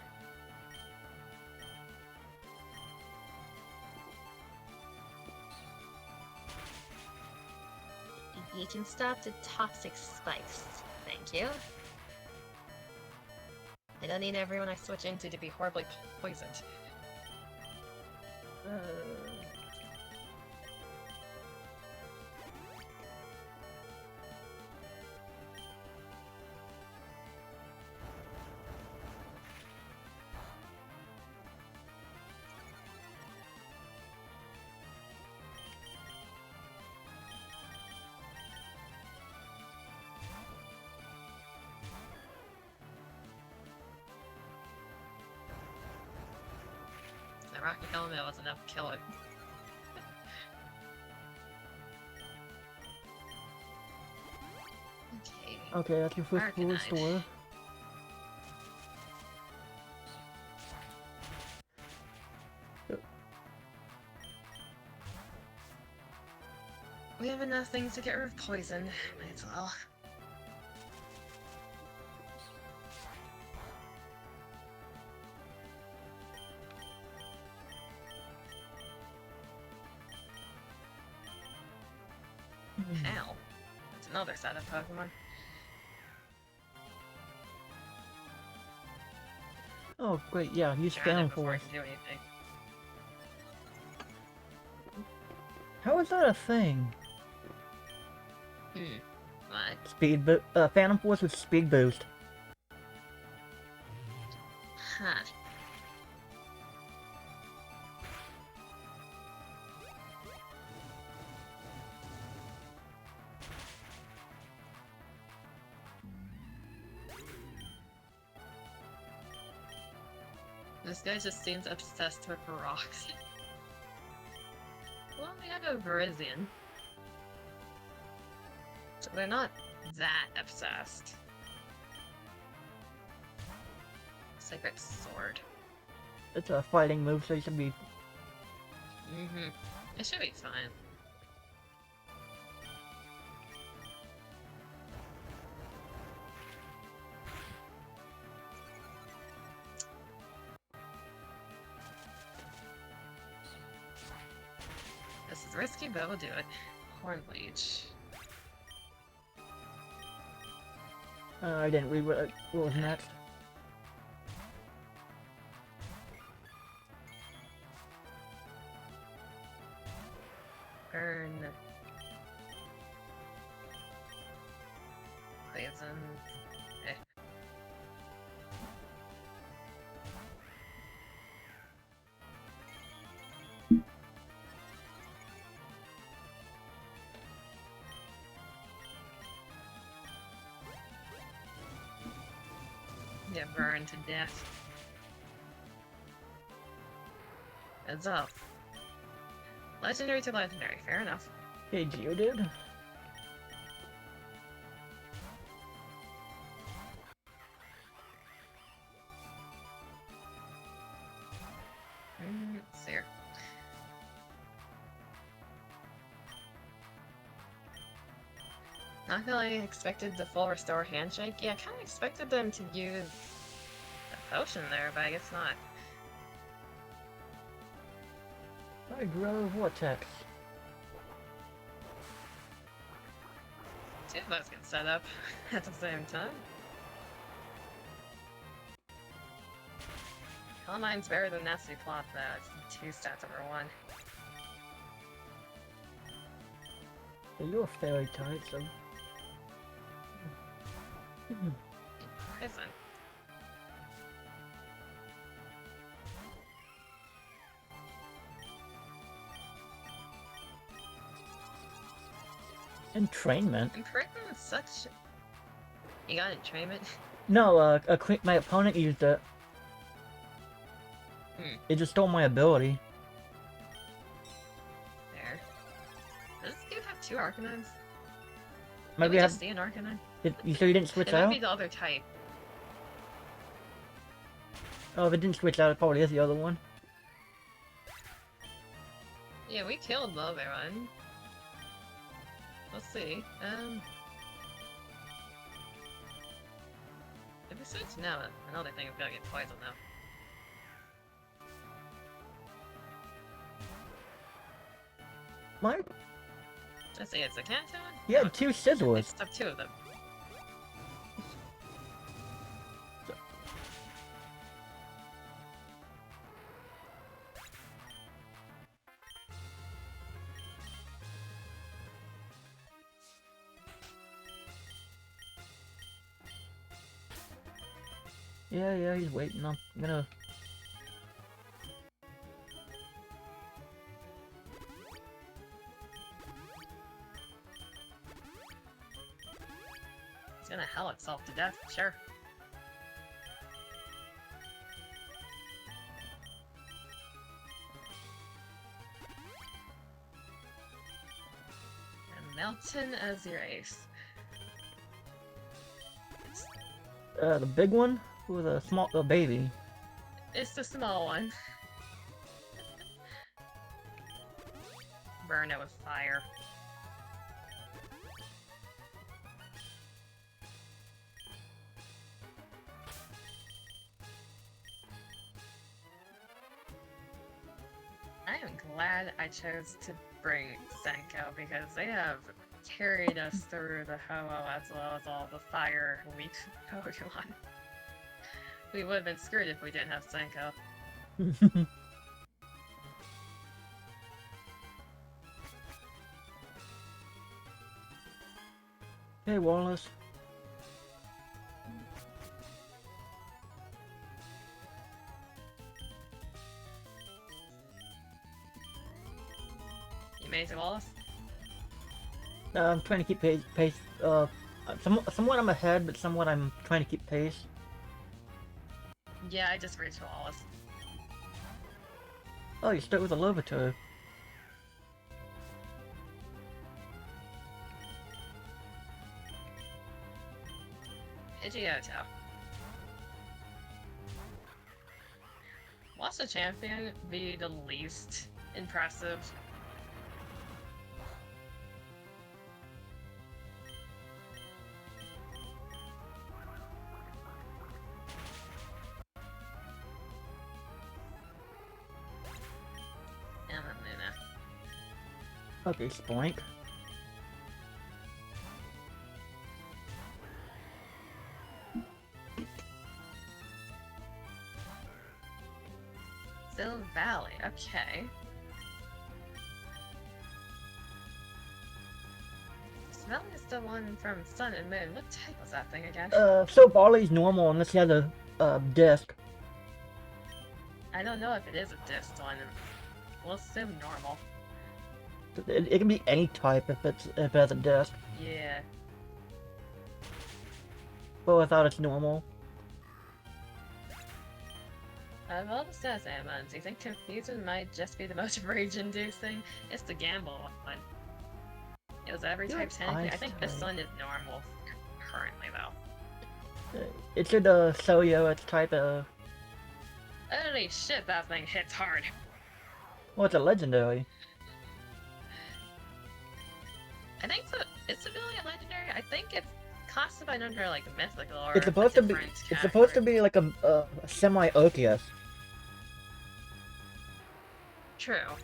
You can stop the toxic spikes. Thank you. I don't need everyone I switch into to be horribly poisoned. The rocket element was enough to kill it. Okay. Okay, that's your first forward Arcanine. store. We have enough things to get rid of poison. Might as well. Ow. That's another set of Pokemon. Oh, great, yeah, use Drown Phantom it before I Force. can do anything. How is that a thing? What? Phantom Force with speed boost. Huh. This guy just seems obsessed with rocks. Well, we have a Virizion. So they're not that obsessed. Sacred Sword. It's a fighting move, so you should be... It should be fine. This is risky, but we'll do it. Horn Leech. I didn't read what was next. Burn. Poison. Eh. Yeah, burn to death. Heads up. Legendary to legendary, fair enough. Hey, Geodude. Let's see here. Not really expected the full restore handshake. Yeah, I kind of expected them to use a potion there, but I guess not. Hydro Vortex. Two of us can set up at the same time. Calamine's better than Nasty Plot though. It's 2 stats over 1. Yeah, you're a fairy type, so... Prison. Entrainment? And prison is such... You got entrainment? No, my opponent used it. It just stole my ability. There. Does this dude have 2 Arcanines? Did Maybe we I just have... see an Arcanine? You sure you didn't switch It might out? be the other type. Oh, if it didn't switch out, it probably is the other one. Yeah, we killed the other one. Let's see. If we switch now, another thing we've got to get poisoned now. My... Let's see, it's a Kanto? He had No, 2 Sizzlers. it's up 2 of them. Yeah, he's waiting. I'm gonna... It's gonna hell itself to death, sure. And Melton as your ace. The big one? With a small... a baby. It's the small one. Burn it with fire. I am glad I chose to bring Senko because they have carried us through the Ho-Oh as well as all the fire weak Pokemon. We would have been screwed if we didn't have Senko. Hey, Wallace. You made it, Wallace? I'm trying to keep pace. Somewhat I'm ahead, but somewhat I'm trying to keep pace. Yeah, I just reached Wallace. Oh, you start with a Lobato. Pidgeotto. What's the champion be the least impressive? Luna. Okay, Spoink. Still Valley, okay. Smelly is the one from Sun and Moon. What type was that thing again? So Barley's normal unless he has a, disc. I don't know if it is a disc one. We'll assume normal. It can be any type if it has a disc. Yeah. But without it's normal. Of all the stats ammons, you think Confusion might just be the most rage-inducing? It's the gamble one. It was every type technically. I think the Sun is normal currently though. It's in sell you its type of. Holy shit, that thing hits hard. Well, it's a legendary. I think so. It's ability legendary. I think it's classified under like mythical or It's supposed to be. It's supposed to be like a semi-Arceus. True.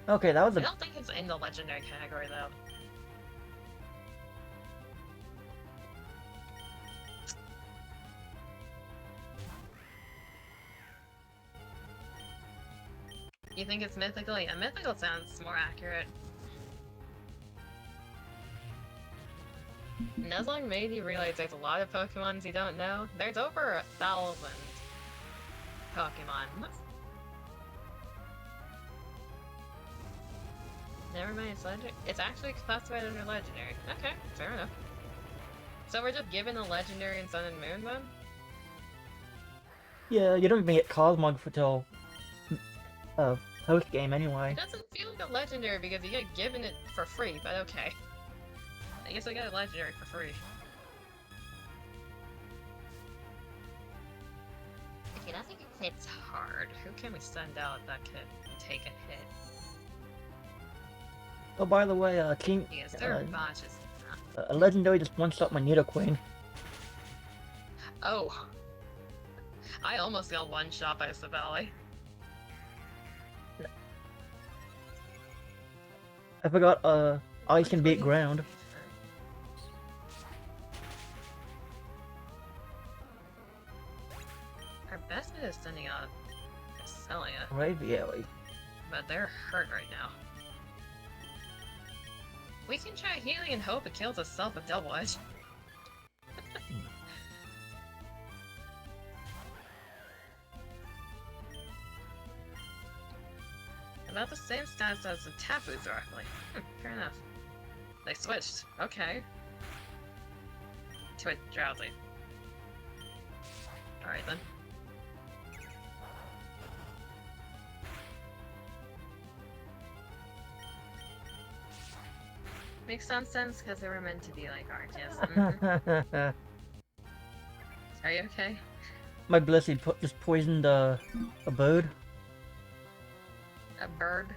Okay, that was I a. don't think it's in the legendary category though. You think it's mythical? Yeah, mythical sounds more accurate. Nuzlock made you realize there's a lot of Pokemons you don't know. There's over 1,000 Pokemon. Never mind, it's legendary. It's actually classified under legendary. Okay, fair enough. So we're just given a legendary in Sun and Moon then? Yeah, you don't even get Cosmog till post game anyway. It doesn't feel like a legendary because you get given it for free, but okay. I guess I got a legendary for free. Okay, that thing hits hard. Who can we send out that could take a hit? Oh, by the way, King. Yes, there are botches. A legendary just one-shot my Nidoqueen. Oh. I almost got one shot by Savali. I forgot, ice can beat ground. Our best bet is sending out Celia, Ravioli. but they're hurt right now. We can try healing and hope it kills itself with Double Edge. About the same stats as the Tapu's roughly. Fair enough. They switched. Okay. To a Drowsy. Alright then. Makes some sense because they were meant to be like Arceus. Are you okay? My Blissey just poisoned a bird. A bird?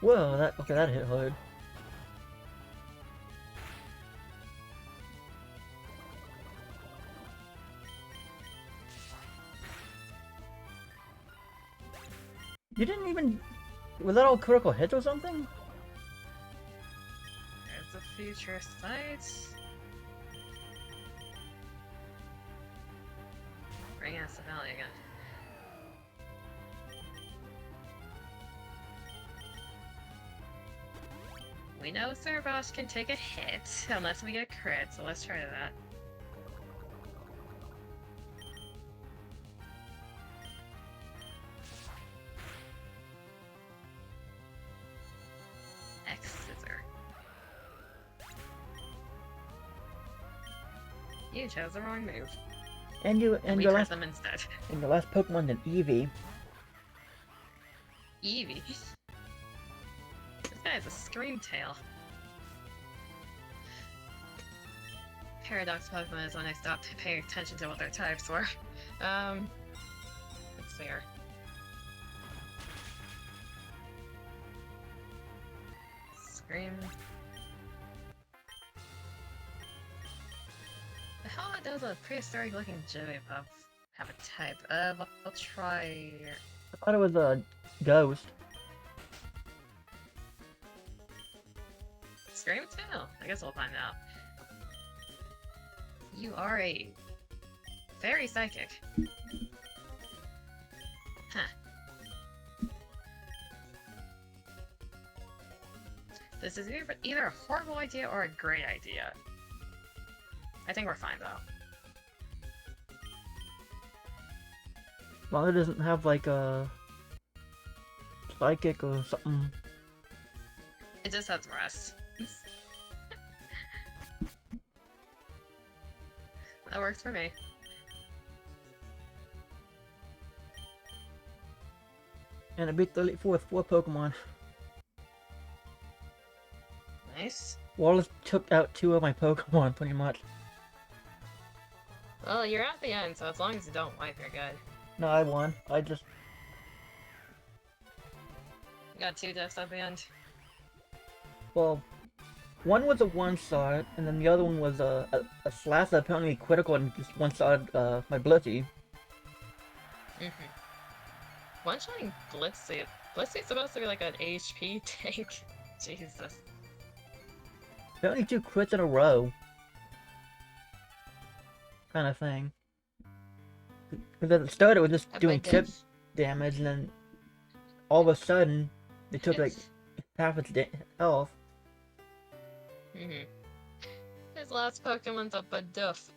Whoa, that hit hard. You didn't even... Was that all critical hits or something? There's a future site. Bring us the valley again. We know Serbosh can take a hit, unless we get a crit, so let's try that. X-Scissor. You chose the wrong move. And you and we your cut last them instead. and your last Pokemon, an Eevee. Eevee? This guy has a Screamtail. Paradox Pokemon is when I stopped paying attention to what their types were. It's fair. Scream. The hell does a prehistoric looking Jigglypuff have a type? I'll try... I thought it was a ghost. Screamtail? I guess we'll find out. You are a very psychic. Huh. This is either a horrible idea or a great idea. I think we're fine though. As long as it doesn't have like a psychic or something. It just has rest. That works for me. And it beat the Elite Four with 4 Pokemon. Nice. Wallace took out 2 of my Pokemon, pretty much. Well, you're at the end, so as long as you don't wipe, you're good. No, I won. I just... You got 2 deaths at the end. Well, one was a one-shot, and then the other one was a slash that apparently critical and just one-shot my Blissey. One-shotting Blissey. Blissey's supposed to be like an HP tank. Jesus. Apparently 2 crits in a row. Kind of thing. Because at the start it was just doing chip damage, and then all of a sudden, they took like half its health. His last Pokemon's a Bidoof.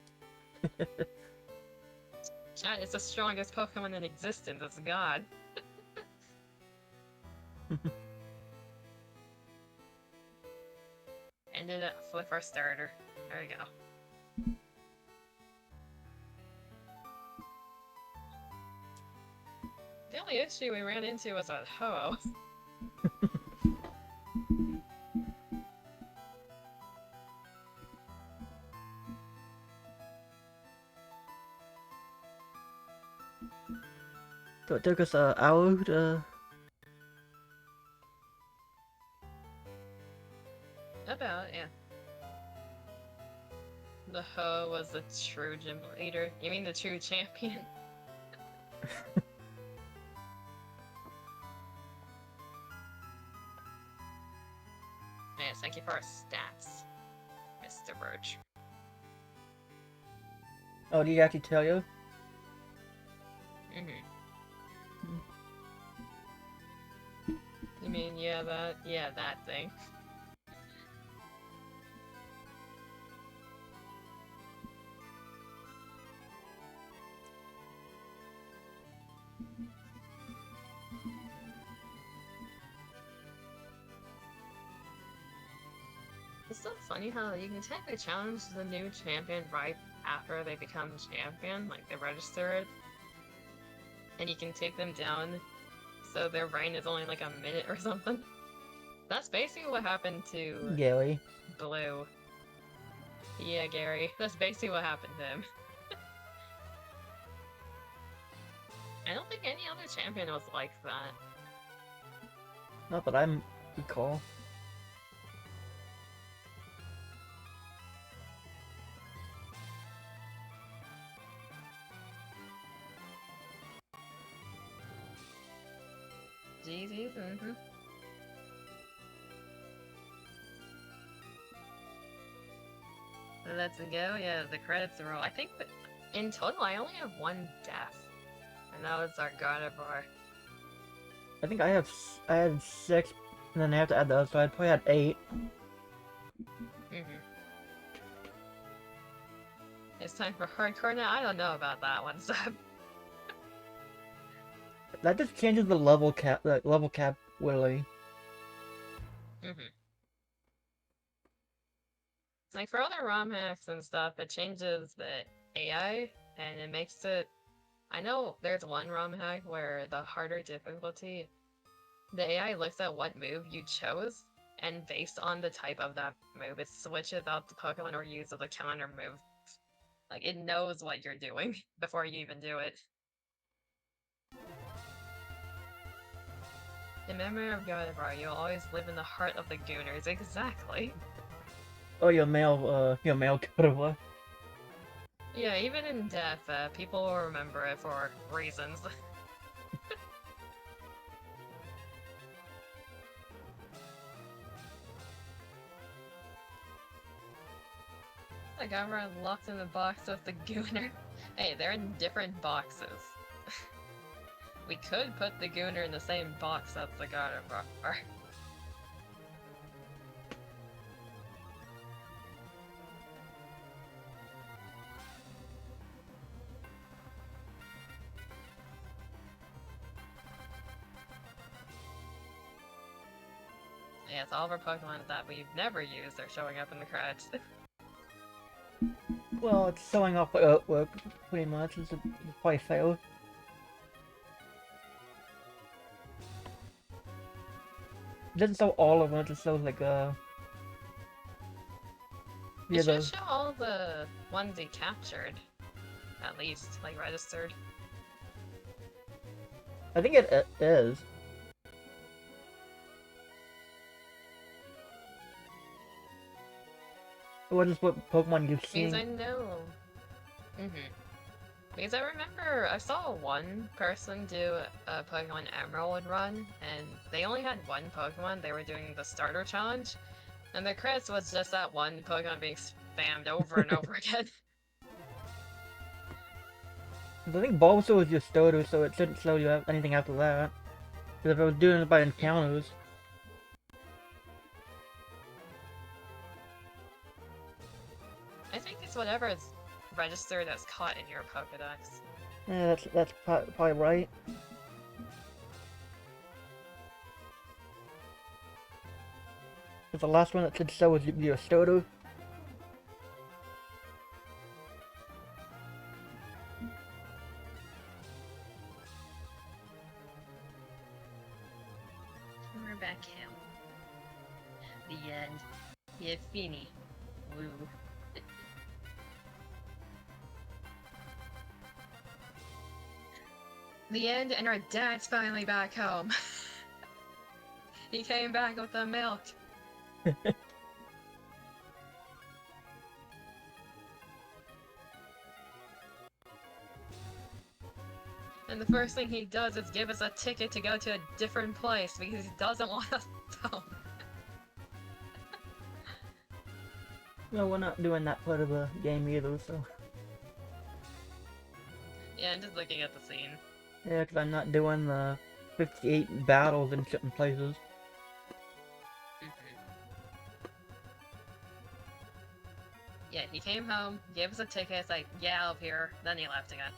Chat is the strongest Pokemon in existence, it's God. Ended up with our starter. There we go. The only issue we ran into was a Ho-Oh. So it took us an hour to... About, yeah. The Ho was the true gym leader. You mean the true champion? Yes, thank you for our stats, Mr. Birch. Oh, did he actually tell you? You mean, that thing. It's so funny how you can technically challenge the new champion right after they become champion, like they register it, and you can take them down so their reign is only like a minute or something. That's basically what happened to Gary. Blue. Yeah, Gary. That's basically what happened to him. I don't think any other champion was like that. Not that I recall. GG's, Let's go. Yeah, the credits roll. I think that in total I only have one death. And that was our Gardevoir. I think I had 6, and then I have to add the other, so I probably had 8. It's time for hardcore now? I don't know about that one, so... That just changes the level cap, Willie. Like, for other ROM hacks and stuff, it changes the AI, and it makes it... I know there's one ROM hack where the harder difficulty, the AI looks at what move you chose, and based on the type of that move, it switches out the Pokemon or uses a counter move. Like, it knows what you're doing before you even do it. In memory of Gardevoir, you'll always live in the heart of the Gooners. Exactly. Oh, your male Gardevoir. Yeah, even in death, people will remember it for reasons. I got locked in the box with the Gooner. Hey, they're in different boxes. We could put the Gooner in the same box as the Gardevoir. Yeah, it's all of our Pokemon that we've never used are showing up in the credits. Well, it's showing off artwork, pretty much. It's probably failed. It doesn't show all of them, it just shows like, It yeah, should show all the ones he captured. At least, like, registered. I think it is. What is what Pokemon you've seen? Because I know. Because I remember I saw one person do a Pokemon Emerald run, and they only had one Pokemon. They were doing the starter challenge, and the credits was just that one Pokemon being spammed over and over again. I think Bulbasaur was your starter, so it shouldn't show you anything after that. Because if I was doing it by encounters... I think it's whatever is registered as caught in your Pokedex. Yeah, that's probably right. But the last one that should show is your starter. We're back home. The end. Yeah, Fini. Woo. The end, and our dad's finally back home. He came back with the milk. And the first thing he does is give us a ticket to go to a different place because he doesn't want us home. No, we're not doing that part of the game either, so... Yeah, I'm just looking at the scene. Yeah, because I'm not doing the 58 battles in certain places. Yeah, he came home, gave us a ticket, it's like, yeah, I'll be here, then he left again.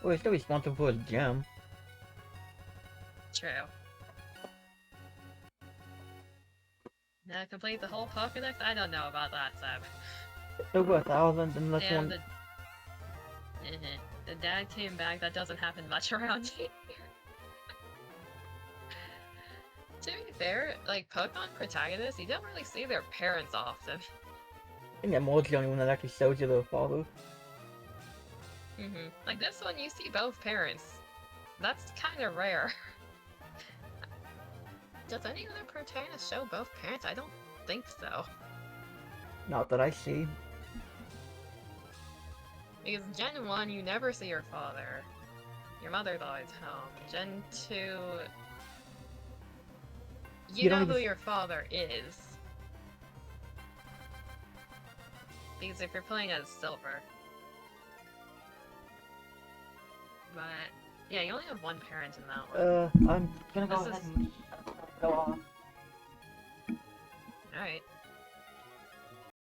Well, he's still responsible for his gym. True. Now complete the whole Pokédex? I don't know about that, Seb. Over 1,000 unless Damn, one... the dad came back, that doesn't happen much around here. To be fair, like, Pokemon protagonists, you don't really see their parents often. I think that Mold's the only one that actually shows you their father. Like, this one, you see both parents. That's kind of rare. Does any other protagonist show both parents? I don't think so. Not that I see. Because Gen 1, you never see your father. Your mother's always home. Gen 2, You know don't who even... your father is. Because if you're playing as Silver. But, yeah, you only have one parent in that one. I'm gonna go This ahead is- and go off. Alright.